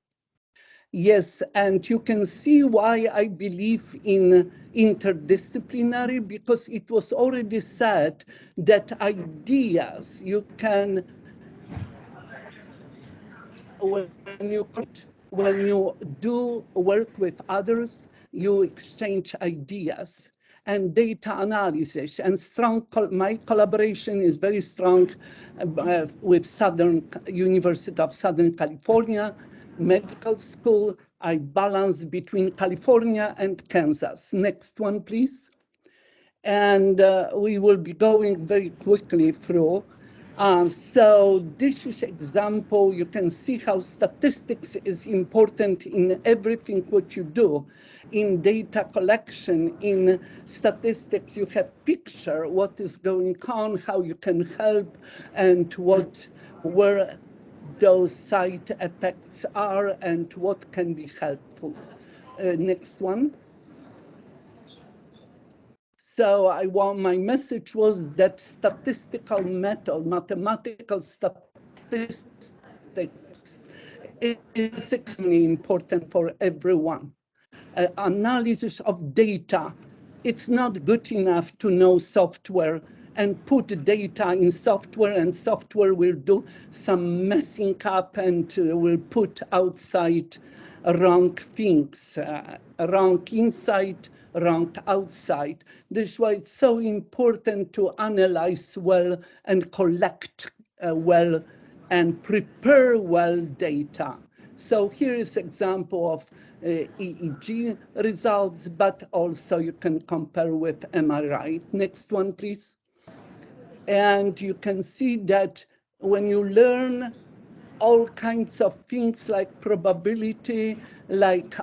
Yes, and you can see why I believe in interdisciplinary, because it was already said that ideas you can, when you do work with others, you exchange ideas and data analysis and my collaboration is very strong with University of Southern California Medical School. I balance between California and Kansas. Next one, please. And we will be going very quickly through. So this is example. You can see how statistics is important in everything what you do. In data collection, in statistics, you have picture what is going on, how you can help, and where those side effects are, and what can be helpful. Next one. So my message was that statistical method, mathematical statistics is extremely important for everyone. Analysis of data, it's not good enough to know software and put data in software, and software will do some messing up and will put outside wrong things, wrong inside, wrong outside. This is why it's so important to analyze well and collect well and prepare well data. So here is example of EEG results, but also you can compare with MRI. Next one, please. And you can see that when you learn all kinds of things like probability, like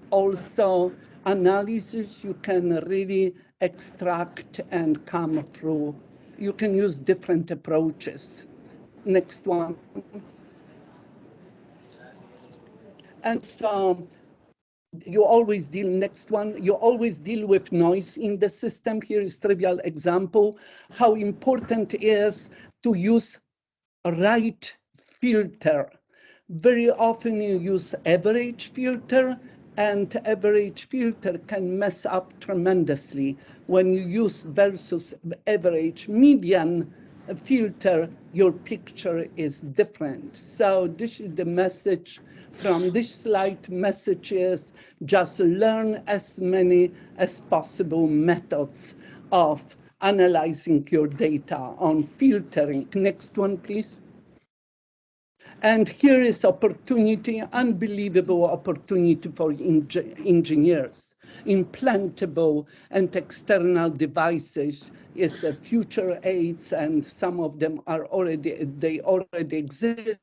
also analysis, you can really extract and come through. You can use different approaches. Next one. And so you always deal, next one, you always deal with noise in the system. Here is trivial example, how important it is to use a right filter. Very often you use average filter, and average filter can mess up tremendously. When you use versus average median filter, your picture is different. So this is the message from this slide. Message is just learn as many as possible methods of analyzing your data on filtering. Next one, please. And here is opportunity, unbelievable opportunity for engineers. Implantable and external devices is a future aids, and some of them are they already exist,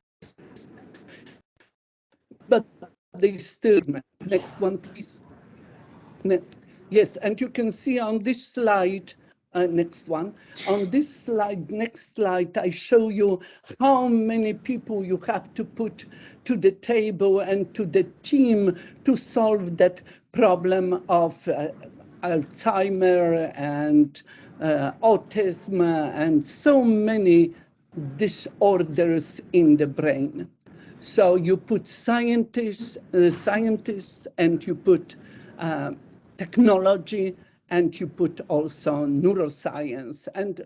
but they still. Next one, please. Yes, and you can see on this slide, next one, on this slide, next slide, I show you how many people you have to put to the table and to the team to solve that problem of Alzheimer and autism and so many disorders in the brain. So you put scientists, and you put technology, and you put also neuroscience, and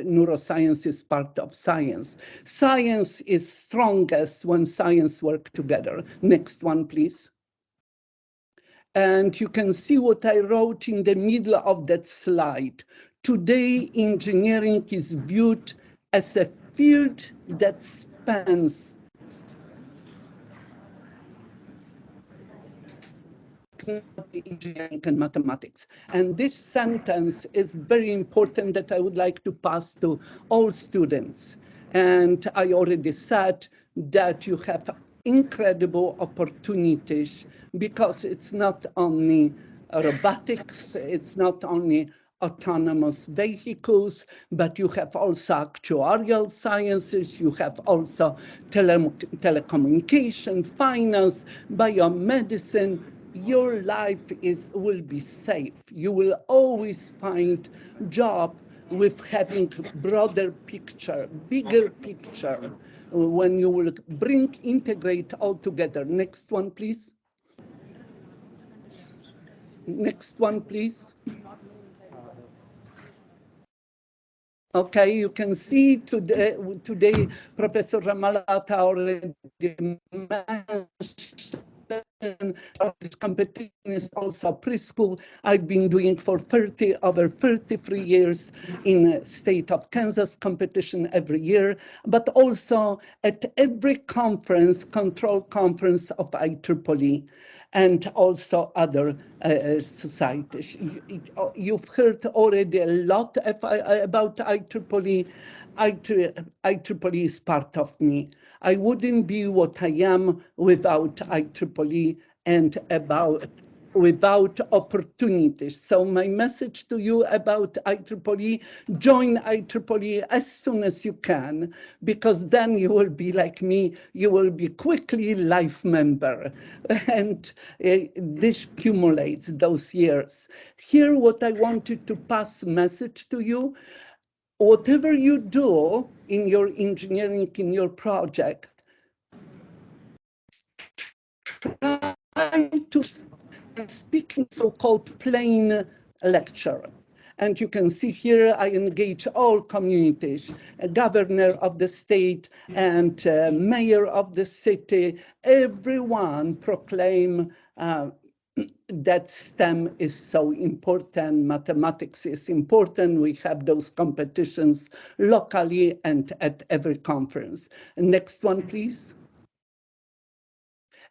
neuroscience is part of science. Science is strongest when science work together. Next one, please. And you can see what I wrote in the middle of that slide. Today, engineering is viewed as a field that spans engineering and mathematics. And this sentence is very important that I would like to pass to all students. And I already said that you have incredible opportunities because it's not only robotics, it's not only autonomous vehicles, but you have also actuarial sciences, you have also telecommunication, finance, biomedicine. Your life will be safe. You will always find job with having broader picture, bigger picture, when you will integrate all together. Next one, please. Next one, please. Okay, you can see today Professor Ramalata already mentioned this competition is also preschool. I've been doing for over 33 years in state of Kansas competition every year, but also at every conference, control conference of IEEE, and also other societies. You've heard already a lot about IEEE. IEEE is part of me. I wouldn't be what I am without IEEE and without opportunities. So my message to you about IEEE, join IEEE as soon as you can, because then you will be like me, you will be quickly life member. And this accumulates those years. Here, what I wanted to pass message to you, whatever you do in your engineering, in your project, try to speak in so-called plain lecture. And you can see here, I engage all communities, governor of the state and mayor of the city, everyone proclaim that STEM is so important, mathematics is important. We have those competitions locally and at every conference. Next one, please.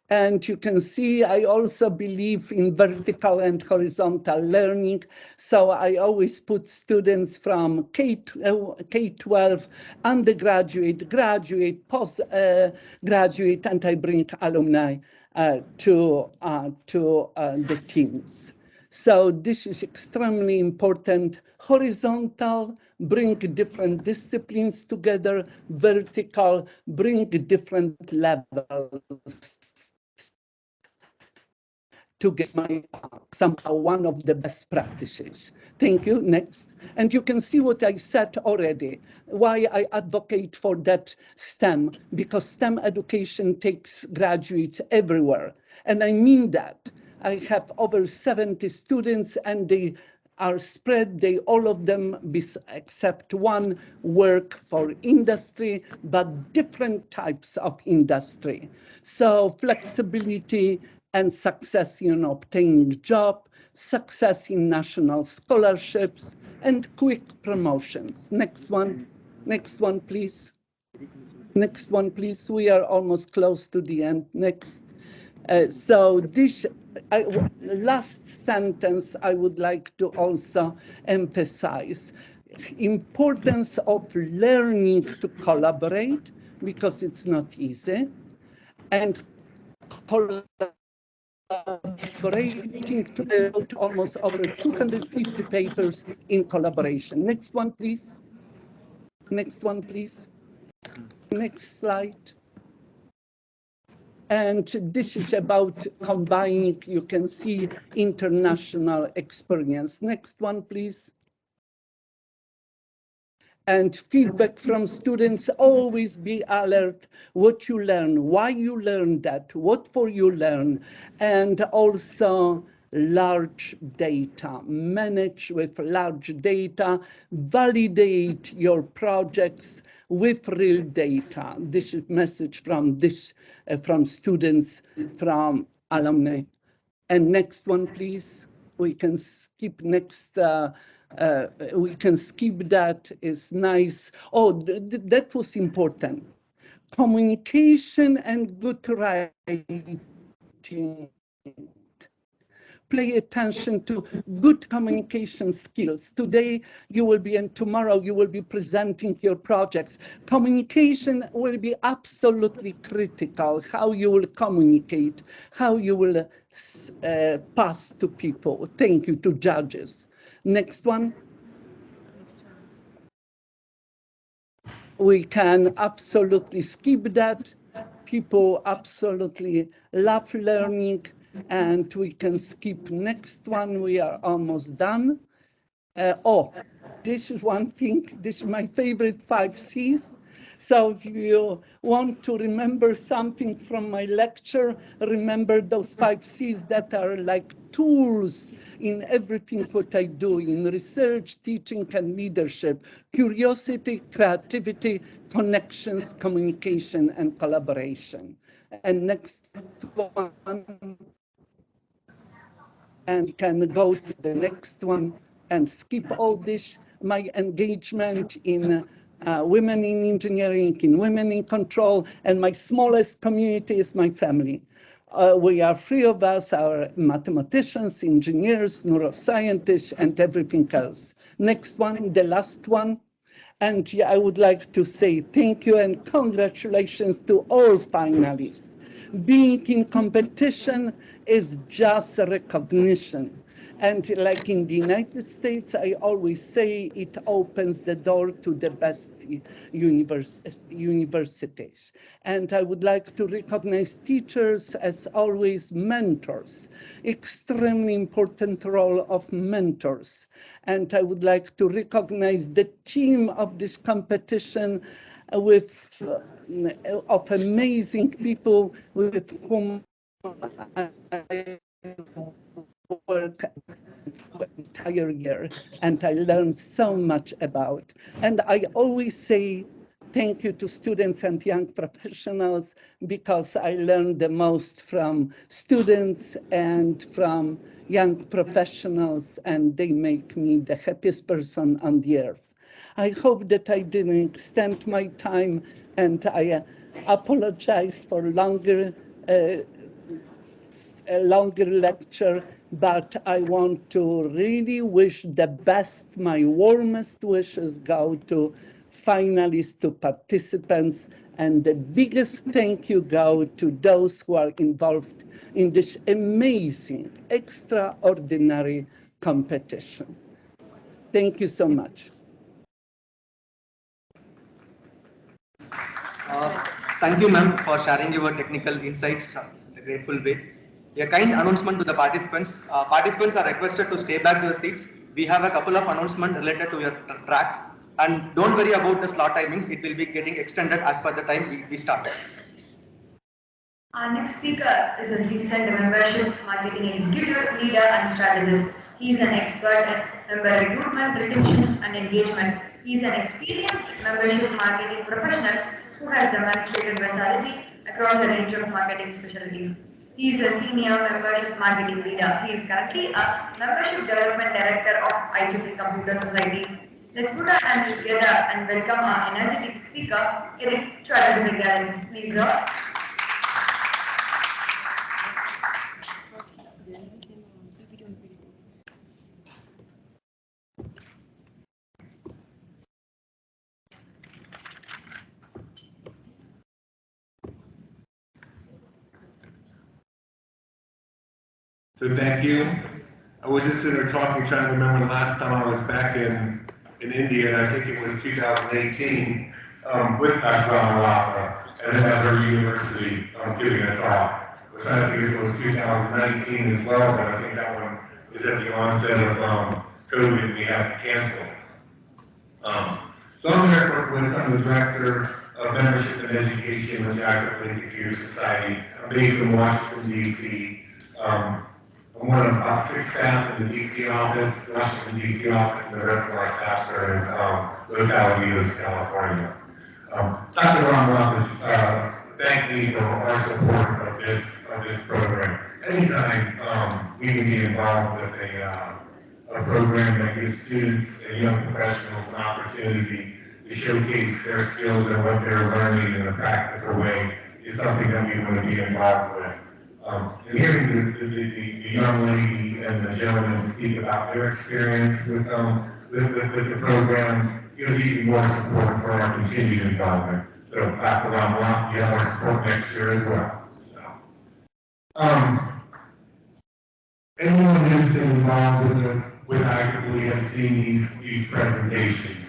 And you can see I also believe in vertical and horizontal learning. So I always put students from K-12, undergraduate, graduate, postgraduate, and I bring alumni to the teams. So this is extremely important. Horizontal, bring different disciplines together. Vertical, bring different levels to get somehow one of the best practices. Thank you. Next. And you can see what I said already, why I advocate for that STEM, because STEM education takes graduates everywhere. And I mean that. I have over 70 students and they are spread, all of them, except one, work for industry, but different types of industry. So flexibility and success in obtaining job, success in national scholarships, and quick promotions. Next one, please. Next one, please. We are almost close to the end. Next. So this last sentence I would like to also emphasize. Importance of learning to collaborate, because it's not easy, and collaborating to devote almost over 250 papers in collaboration. Next one, please. Next one, please. Next slide. And this is about combining, you can see, international experience. Next one, please. And feedback from students, always be alert what you learn, why you learn that, what for you learn, and also large data. Manage with large data, validate your projects with real data. This is message from from students, from alumni. And next one, please. We can skip next. We can skip that. It's nice. Oh, that was important. Communication and good writing. Pay attention to good communication skills. Today you will be, and tomorrow you will be presenting your projects. Communication will be absolutely critical. How you will communicate, how you will pass to people. Thank you, to judges. Next one. We can absolutely skip that. People absolutely love learning, and we can skip next one. We are almost done. Oh, this is one thing. This is my favorite 5 C's. So if you want to remember something from my lecture, remember those 5 C's that are like tools in everything what I do in research, teaching, and leadership: curiosity, creativity, connections, communication, and collaboration. And next one, and can go to the next one and skip all this. My engagement in women in engineering, in women in control, and my smallest community is my family. We are 3 of us, our mathematicians, engineers, neuroscientists, and everything else. Next one, the last one. And yeah, I would like to say thank you and congratulations to all finalists. Being in competition is just a recognition. And like in the United States, I always say it opens the door to the best universities. And I would like to recognize teachers as always mentors, extremely important role of mentors. And I would like to recognize the team of this competition of amazing people with whom I work the entire year, and I learned so much about. And I always say thank you to students and young professionals, because I learned the most from students and from young professionals, and they make me the happiest person on the earth. I hope that I didn't extend my time, and I apologize for a longer lecture, but I want to really wish the best. My warmest wishes go to finalists, to participants, and the biggest thank you go to those who are involved in this amazing, extraordinary competition. Thank you so much. Thank you, ma'am, for sharing your technical insights in a grateful way. A kind announcement to the participants. Participants are requested to stay back to your seats. We have a couple of announcements related to your track. And don't worry about the slot timings. It will be getting extended as per the time we started. Our next speaker is a seasoned membership marketing executive, leader, and strategist. He is an expert in member recruitment, retention, and engagement. He is an experienced membership marketing professional who has demonstrated versatility across a range of marketing specialties. He is a senior membership marketing leader. He is currently a membership development director of IEEE Computer Society. Let's put our hands together and welcome our energetic speaker, Eric, to address the gathering. Please, sir. So thank you. I was just sitting there talking, trying to remember the last time I was back in India, and I think it was 2018, with Dr. Ramalapa at another university giving a talk. I was trying to think if it was 2019 as well, but I think that one is at the onset of COVID and we had to cancel. So I'm here with the director of membership and education with the IEEE Computer Society. I'm based in Washington, D.C. I'm one of about 6 staff in the DC office, Washington DC office, and the rest of our staff are in Los Alamitos, California. Dr. Ramalapa thanked me for our support of this program. Anytime we can be involved with a program that gives students and young professionals an opportunity to showcase their skills and what they're learning in a practical way is something that we want to be involved with. And hearing the young lady and the gentleman speak about their experience with the program gives even more support for our continued involvement. So, Dr. Ramalapa, you have our support next year as well. So, anyone who's been involved with IEEE has seen these presentations.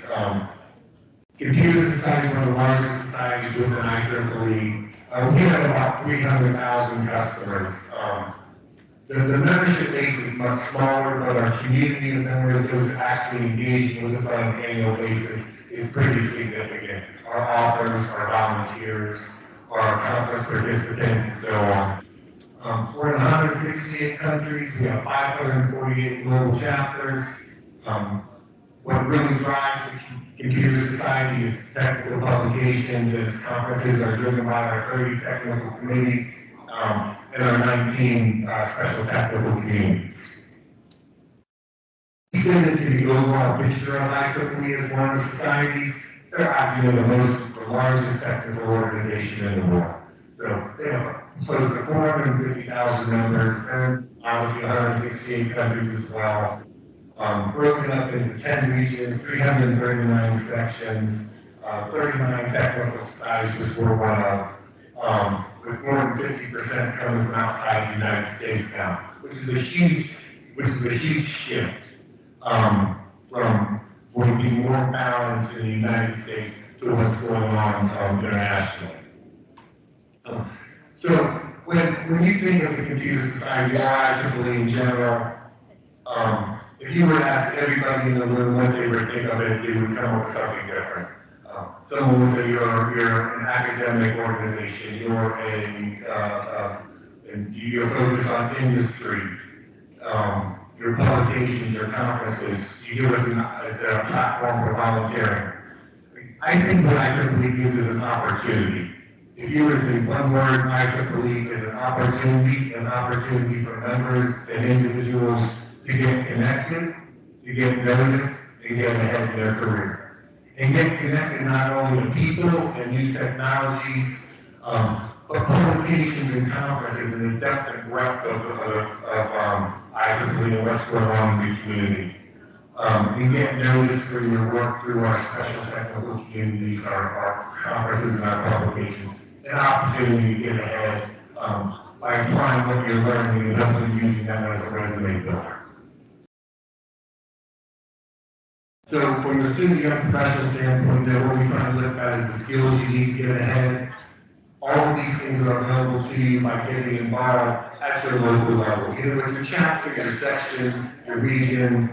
Computer Society is one of the largest societies within IEEE. We have about 300,000 customers. The membership base is much smaller, but our community of members who are actually engaging with us on an annual basis is pretty significant. Our authors, our volunteers, our conference participants, and so on. We're in 168 countries. We have 548 global chapters. What really drives the Computer Society is technical publications, and its conferences are driven by our 30 technical committees and our 19 special technical communities. To get into the overall picture of IEEE as one of the societies, they're actually the largest technical organization in the world. So they have close to 450,000 members, and obviously 168 countries as well. Broken up into 10 regions, 339 sections, 39 technical societies, which we're one of, with more than 50% coming from outside the United States now, which is a huge shift from what would be more balanced in the United States to what's going on internationally. So when you think of the Computer Society or IEEE in general, if you were to ask everybody in the room what they would think of it, they would come up with something different. Someone would say you're an academic organization, you're focused on industry, your publications, your conferences, you give us a platform for volunteering. I think what IEEE gives is an opportunity. If you were to say one word, IEEE is an opportunity for members and individuals to get connected, to get noticed, and get ahead in their career. And get connected not only to people and new technologies, but publications and conferences and the depth and breadth of IEEE and what's going on in the community. And get noticed for your work through our special technical communities, our conferences and our publications. An opportunity to get ahead by applying what you're learning and hopefully using that as a resume builder. So from the student young professional standpoint, what we're trying to look at is the skills you need to get ahead. All of these things are available to you by getting involved at your local level, either with your chapter, your section, your region,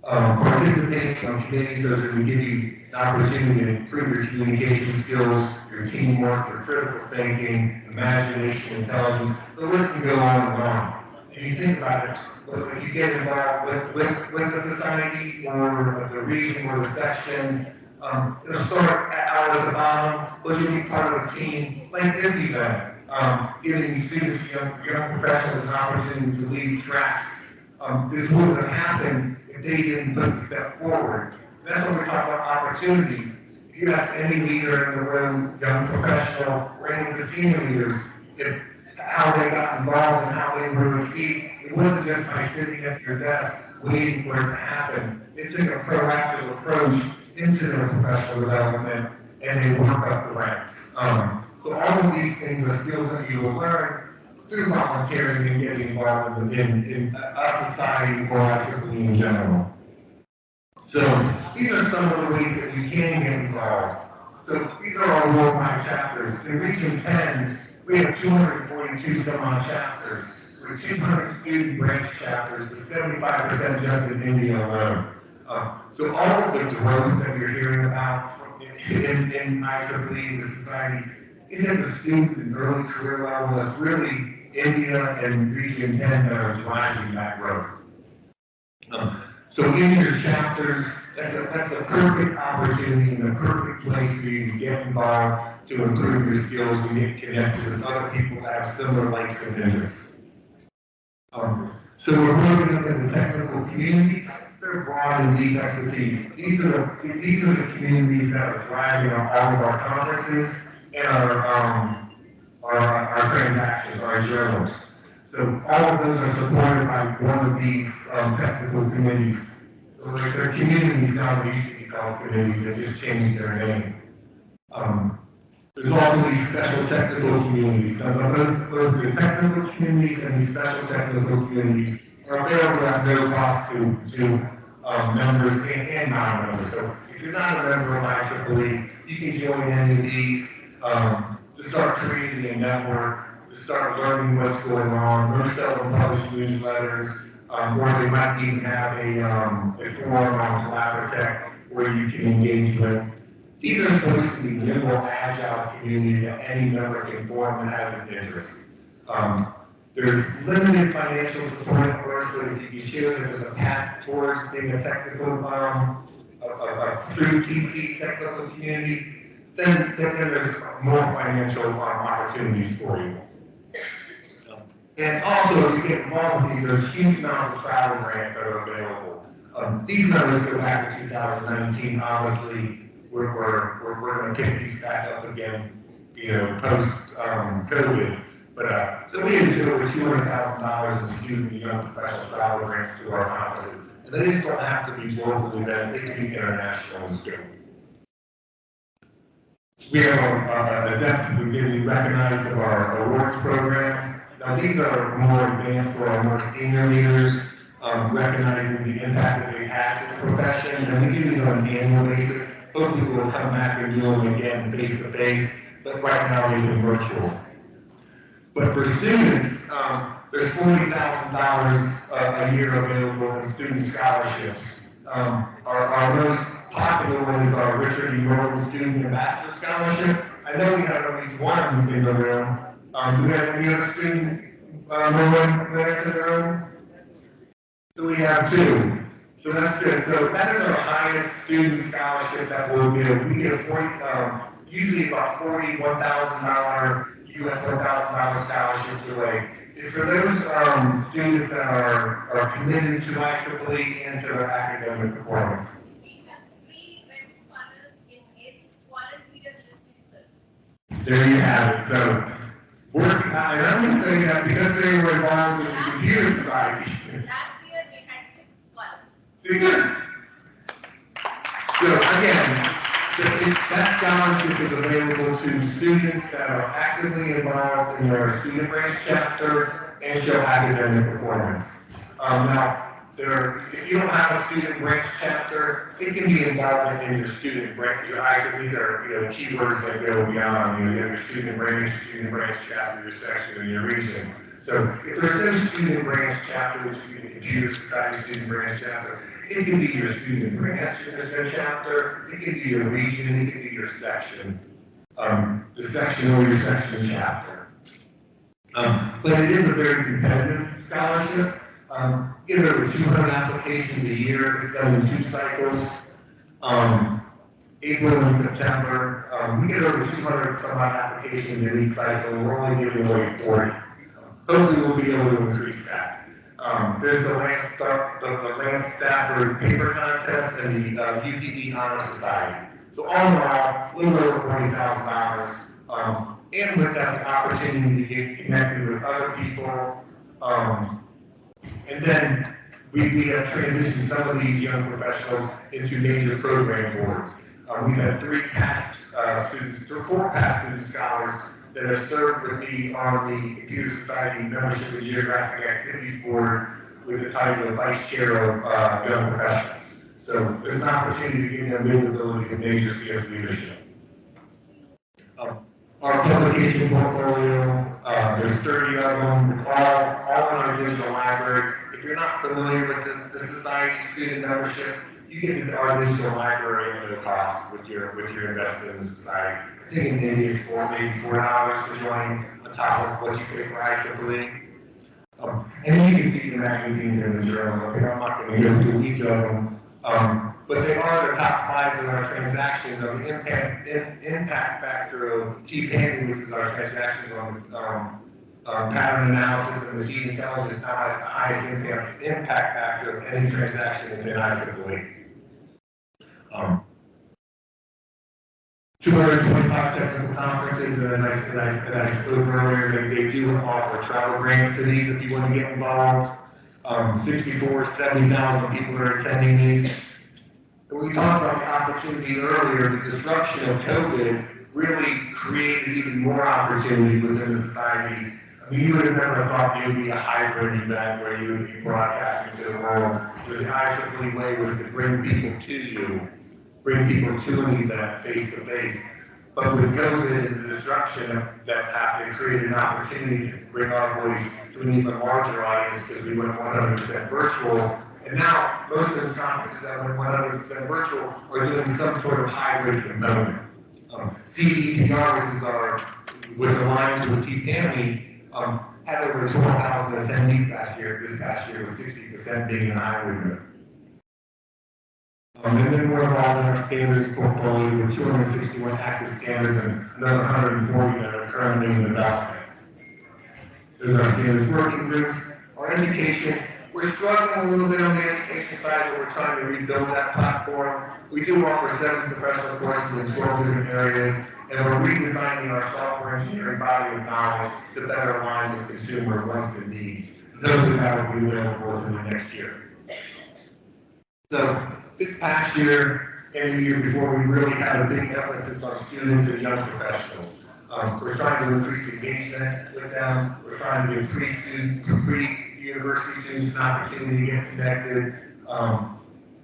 participating on committees so that we give you an opportunity to improve your communication skills, your teamwork, your critical thinking, imagination, intelligence. The list can go on and on. And you think about it, if you get involved with the society or the region or the section, it'll start out at the bottom, but you'll be part of a team like this event, giving students, young professionals an opportunity to lead tracks. This wouldn't have happened if they didn't put the step forward. That's when we talk about opportunities. If you ask any leader in the room, young professional, or any of the senior leaders, if how they got involved and how they were received, it wasn't just by sitting at your desk waiting for it to happen. They took a proactive approach into their professional development and they worked up the ranks. So all of these things are skills that you will learn through volunteering and getting involved in a society or IEEE in general. So these are some of the ways that you can get involved. So these are our worldwide chapters. In Region 10, we have 242 some odd chapters. With 200 student branch chapters, with 75% just in India alone. So all of the growth that you're hearing about in IEEE, the society, is at the student and early career level. That's really India and Region 10 that are driving that growth. So in your chapters, that's the perfect opportunity and the perfect place for you to get involved, to improve your skills, and get connected with other people that have similar likes and interests. So we're broken up into technical communities. They're broad and deep expertise. These are the communities that are driving all of our conferences and our transactions, our journals. So all of those are supported by one of these technical committees. They're communities now, they used to be called committees, they just changed their name. There's also these special technical communities. Now, both the technical communities and these special technical communities are available at no cost to members and non-members. So if you're not a member of IEEE, you can join any of these to start creating a network, to start learning what's going on. They're selling published newsletters, or they might even have a forum on Collaboratech where you can engage with. These are supposed to be nimble, agile communities that any member can form that has an interest. There's limited financial support at first, but if you can show that there's a path towards being a technical, a true TC technical community, then there's more financial opportunities for you. And also, if you get involved with these, there's huge amounts of travel grants that are available. These numbers go back to 2019. Obviously, we're going to pick these back up again, post COVID. But so we had to do over $200,000 in student and young professional travel grants to our conferences. And they just don't have to be local events; they can be international in scope. We have a depth we're getting recognized of our awards program. Now these are more advanced for our more senior leaders, recognizing the impact that they had to the profession, and we do these on an annual basis. Hopefully we'll come back and do them again face to face, but right now they've been virtual. But for students, there's $40,000 a year available in student scholarships. Our most popular one is our Richard E. Norton Student Ambassador Scholarship. I know we have at least one in the room. Do we have any other student members in the room? So we have two. So that's good. So that is our highest student scholarship that we'll give. We get usually about $41,000 US $1,000 scholarships away. It's for those students that are committed to IEEE and to their academic performance. There you have it. So, and I'm going to say that because they were involved with the Computer Society. Last year we had 6 scholars. See, good. So again, that scholarship is available to students that are actively involved in their student branch chapter and show academic performance. Now, if you don't have a student branch chapter, it can be involved in your student branch. Your IEEE are keywords that go beyond. You have your student branch chapter, your section, and your region. So if there's no student branch chapter, which would be the Computer Society student branch chapter, it can be your student branch chapter, it can be your region, it can be your section, the section or your section chapter. But it is a very competitive scholarship. Get over 200 applications a year. It's done in 2 cycles, April and September. We get over 200 some odd applications in each cycle. We're only giving away 40. Hopefully we'll be able to increase that. There's the Lance Stafford paper contest and the UPE Honor Society. So all in all, a little over $40,000. And with that, the opportunity to get connected with other people. And then we have transitioned some of these young professionals into major program boards. We've had four past student scholars that have served with me on the Computer Society Membership and Geographic Activities Board with the title of Vice Chair of Young Professionals. So there's an opportunity to give them visibility to major CS leadership. Our publication portfolio, there's 30 of them, all in our digital library. If you're not familiar with the Society student membership, you get into our digital library at no cost with your investment in the Society. I think in India it's maybe $4 to join on top of what you pay for IEEE. And you can see the magazines in the journal. Okay, I'm not going to go through each of them. But they are the top 5 in our transactions of the impact factor of TPAN, which is our transactions on pattern analysis and machine intelligence, now has the highest impact factor of any transaction within IEEE. 225 technical conferences, and as I spoke earlier, they do offer travel grants to these if you want to get involved. 70,000 people are attending these. We talked about the opportunity earlier. The disruption of COVID really created even more opportunity within the Society. I mean, you would have never thought it would be a hybrid event where you would be broadcasting to the world. The IEEE way was to bring people to you, bring people to an event face to face. But with COVID and the disruption that happened, it created an opportunity to bring our voice to an even larger audience because we went 100% virtual. And now, most of those conferences that went 100% virtual are doing some sort of hybrid component. CEPR, which aligns with TPAMI, had over 12,000 attendees this past year, with 60% being in hybrid. And then we're involved in our standards portfolio with 261 active standards and another 140 that are currently in development. There's our standards working groups, our education. We're struggling a little bit on the education side, but we're trying to rebuild that platform. We do offer 7 professional courses in 12 different areas, and we're redesigning our software engineering body of knowledge to better align with consumer wants and needs. Those of that will be available in the next year. So this past year and the year before, we really had a big emphasis on students and young professionals. We're trying to increase engagement with them. We're trying to increase university students an opportunity to get connected,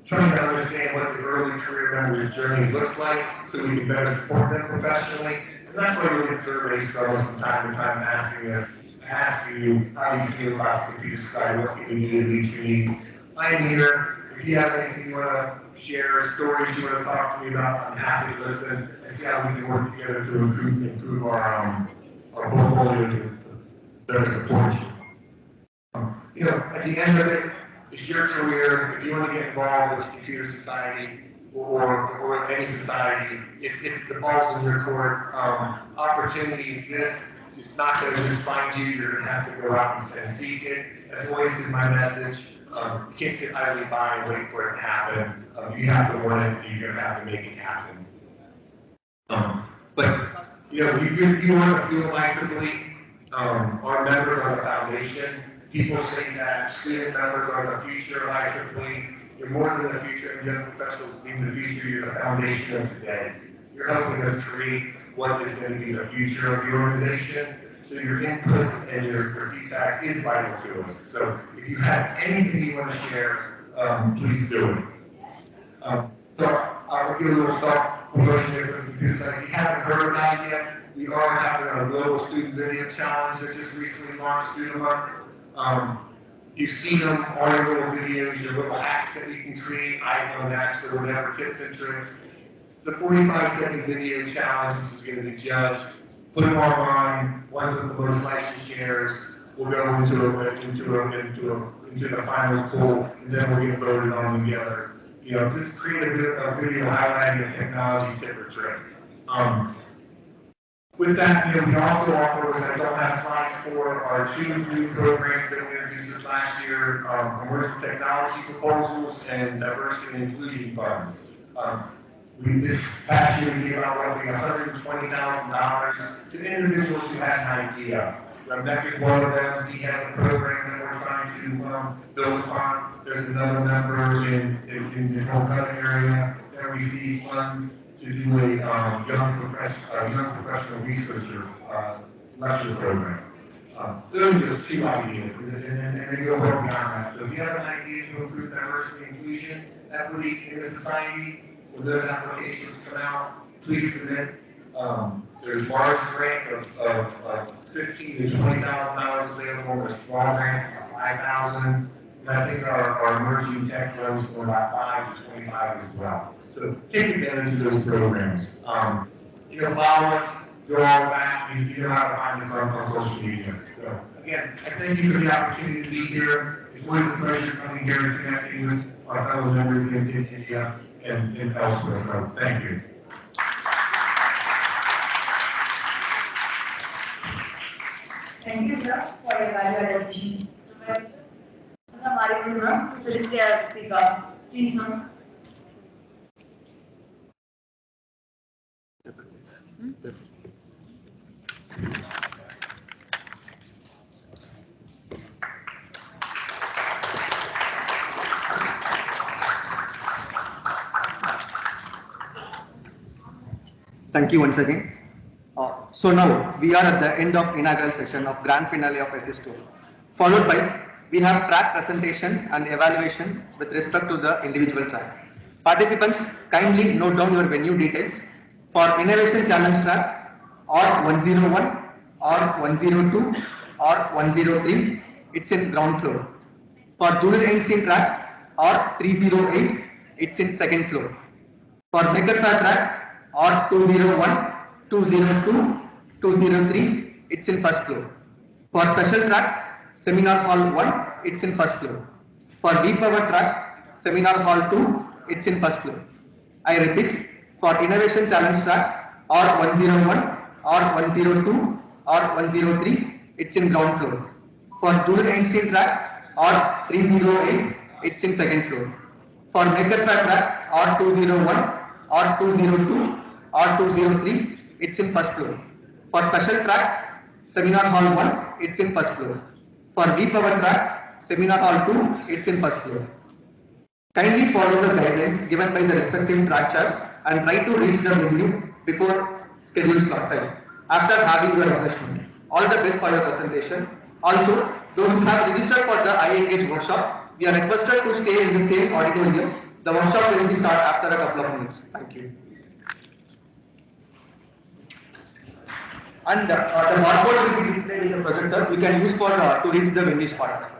trying to understand what the early career member's journey looks like so we can better support them professionally. And that's why we get surveys from us from time to time asking you how you feel about the Computer Society, what can we do to meet your needs. I'm here. If you have anything you want to share, stories you want to talk to me about, I'm happy to listen and see how we can work together to improve our portfolio to better support you. You know, at the end of it, it's your career. If you want to get involved with the Computer Society or any society, it's the ball's in your court. Opportunity exists. It's not going to just find you. You're going to have to go out and seek it. That's always been my message. You can't sit idly by and wait for it to happen. You have to want it, and you're going to have to make it happen. But, you know, if you want to feel IEEE, our members are the foundation. People say that student members are the future of IEEE. You're more than the future, and young professionals being the future. You're the foundation of today. You're helping us create what is going to be the future of the organization. So your inputs and your feedback is vital to us. So if you have anything you want to share, please do it. So I'll give a little self-promotion here for the Computer Society. If you haven't heard about it yet, we are having our Global Student Video Challenge that just recently launched Student Month. You've seen them, all your little videos, your little hacks that you can create, iPhone hacks or whatever, tips and tricks. It's a 45-second video challenge, which is going to be judged. Put them online. Ones with the most likes and shares will go into the finals pool, and then we'll get voted on together. You know, just create a video highlighting a technology tip or trick. With that, we also offer, which I don't have slides for, our two new programs that we introduced this last year, emerging technology proposals and diversity and inclusion funds. This past year, we gave out roughly $120,000 to individuals who had an idea. Rebecca is one of them. He has a program that we're trying to build upon. There's another member in the Colorado area that receives funds to do a young professional researcher lecture program. Those are just two ideas, and they go well beyond that. So if you have an idea to improve diversity, inclusion, equity in the society, when those applications come out, please submit. There's large grants of $15,000 to $20,000 available. There's small grants of $5,000. And I think our emerging tech loans are about 5 to 25 as well. So take advantage of those programs. Follow us, go all back, and you know how to find us on social media. So again, I thank you for the opportunity to be here. It's always a pleasure coming here and connecting with our fellow members in India and elsewhere. So thank you. Thank you, sir, for your valuable decision. Felicity our speaker. Please, ma'am. Thank you once again. So now we are at the end of inaugural session of grand finale of YESIST12. Followed by we have track presentation and evaluation with respect to the individual track. Participants, kindly note down your venue details. For innovation challenge track or 101 or 102 or 103, it's in ground floor. For junior Einstein track or 308, it's in second floor. For Maker Fair track or 201, 202, 203, it's in first floor. For special track, seminar hall 1, it's in first floor. For deep power track, seminar hall 2, it's in first floor. I repeat, for innovation challenge track or 101 or 102 or 103, it's in ground floor. For junior Einstein track or 308, it's in second floor. For Maker Fair track or 201 or 202 or 203, it's in first floor. For special track, seminar hall 1, it's in first floor. For deep power track, seminar hall 2, it's in first floor. Kindly follow the guidelines given by the respective track chairs and try to reach the venue before scheduled slot time after having your refreshment. All the best for your presentation. Also, those who have registered for the iEngage workshop, we are requested to stay in the same auditorium. The workshop will be start after a couple of minutes. Thank you. And the barcode will be displayed in the projector. We can use for to reach the venue spot.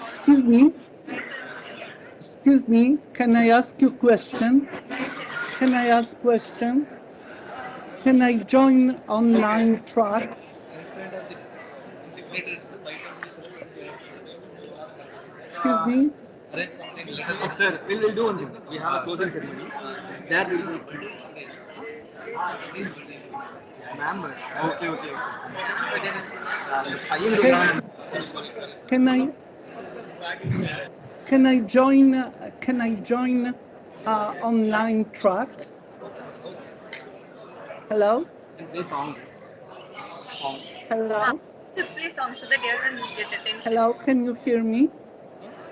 Excuse me. Excuse me. Can I ask you a question? Can I ask a question? Can I join online track? Excuse me. Sir, we'll do one thing. We have a closing ceremony. There we will do. Ma'am. Okay. Can I join online track? Hello? Play song. Hello? Play song so that everyone will get attention. Hello, can you hear me?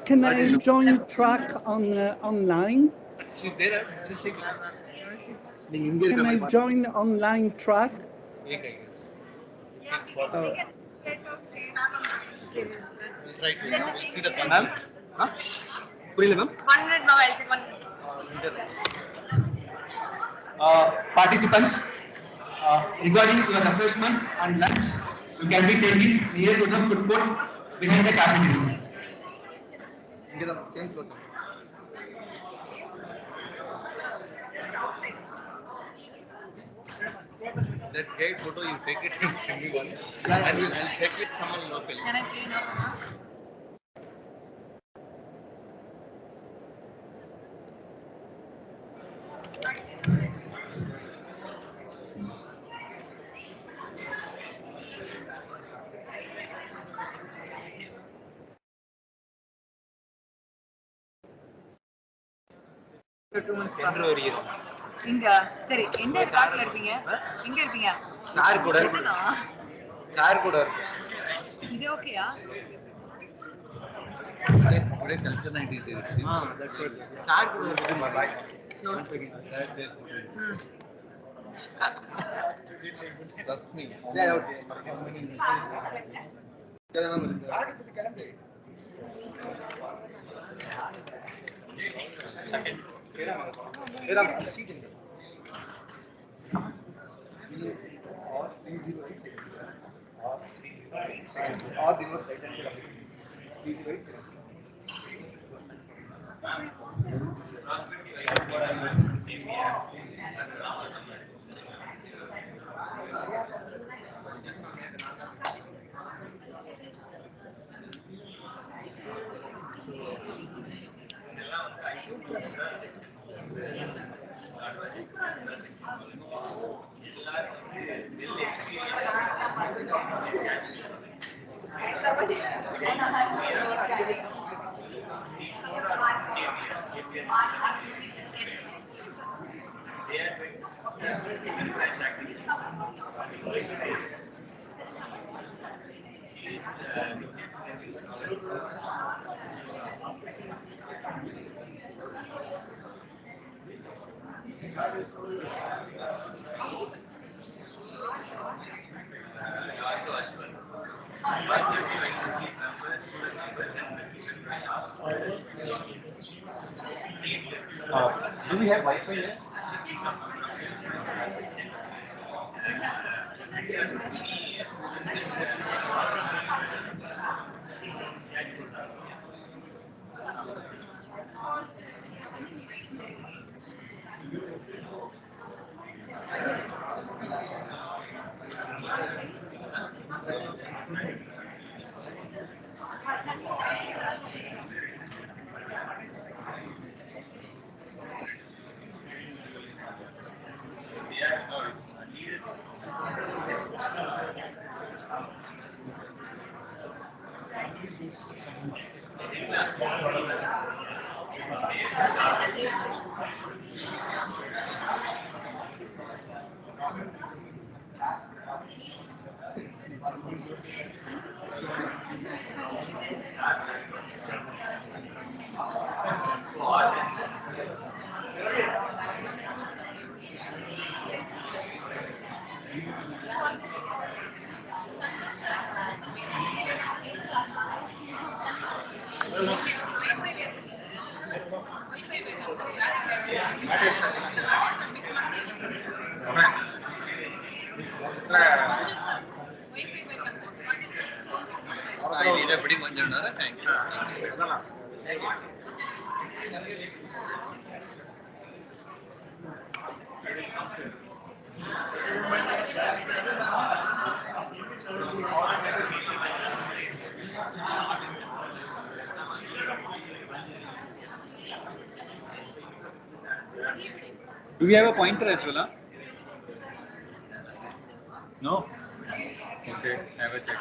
Can I join track on online? She's there. Just take Can I join online track? Right. We'll see the Ma'am? Huh? Purila, ma'am? 1 minute now, I'll check 1 minute. Participants, regarding your refreshments and lunch, you can be taken near to the food court behind the cafeteria. Same floor. That great photo, you take it and send me one. And I'll check with someone local. Can I play now? இங்க சரி எந்த ட்ராக்ல இருப்பீங்க எங்க இருப்பீங்க car கூட car கூட இது ஓகேயா today culture night is there. That's what. Sad கூட இருக்கு. Close. Trust me. Yeah, okay. Do we have Wi-Fi here? எப்படி கொஞ்சம் நேரம் thank you Do we have a pointer as well? Huh? No? Okay, have a check.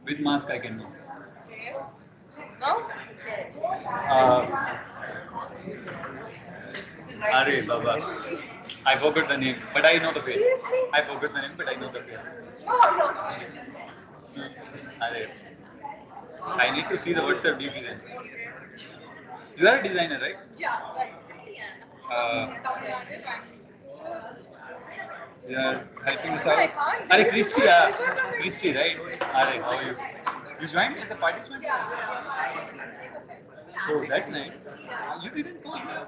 With mask I can do. Are Baba. I forgot the name, but I know the face. I forgot the name, but I know the face. Are. I need to see the WhatsApp DP then. You are a designer, right? You are helping us out. Are Christy, Christy, right? Are, how are you? You joined as a participant? Oh, that's nice. You didn't go here.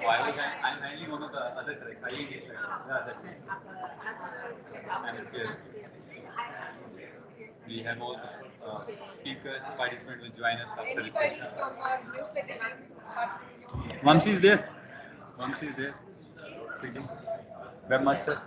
Oh, I'm handling one of the other correct. IEEE side. Yeah, that's it. I'm a chair. We have all speakers, participants will join us after the session. Vamsi is there. Vamsi is there. Webmaster.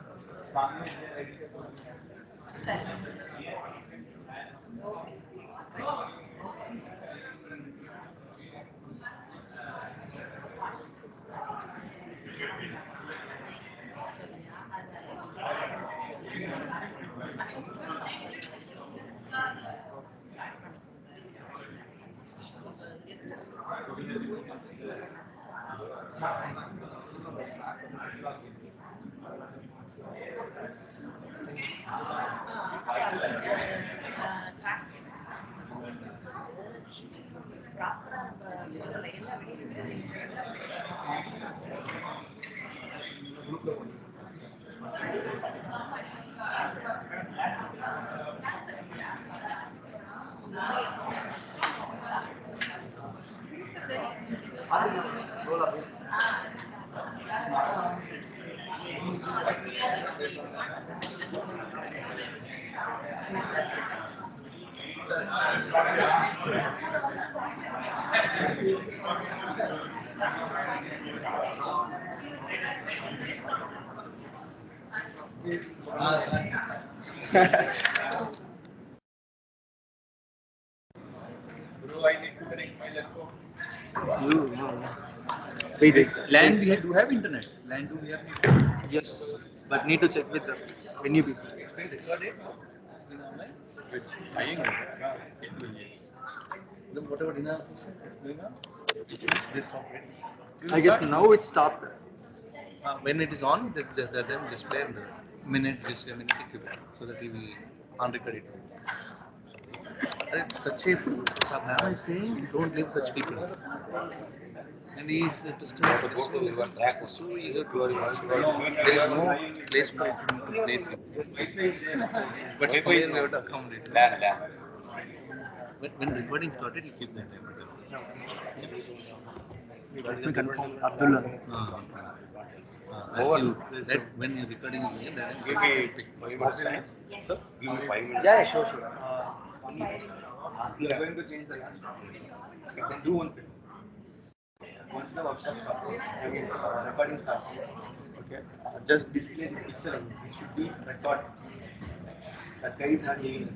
Bro, I need to connect my laptop. Wait, Land we do have internet. Land do we have internet? Yes, but need to check with the venue people. It's been recorded. It's been online. Which yes. Then whatever dinner session is going on, it's this stop. I guess now it's stopped. When it is on, just play a minute keep it, so that he will on record it. It's such a Sabha is saying don't leave such people. And he is so eager to there is no place for him to place him. But somewhere we have to accommodate. When recording started, you keep that time. Let me confirm. Abdullah. That when you're recording is here, that give me 5 minutes. Yes. Give me 5 minutes. Yeah, sure. We are going to change the last topic. We can do one thing. Once the workshop starts, I mean recording starts, okay, just display this picture. It should be recorded. That guys are here.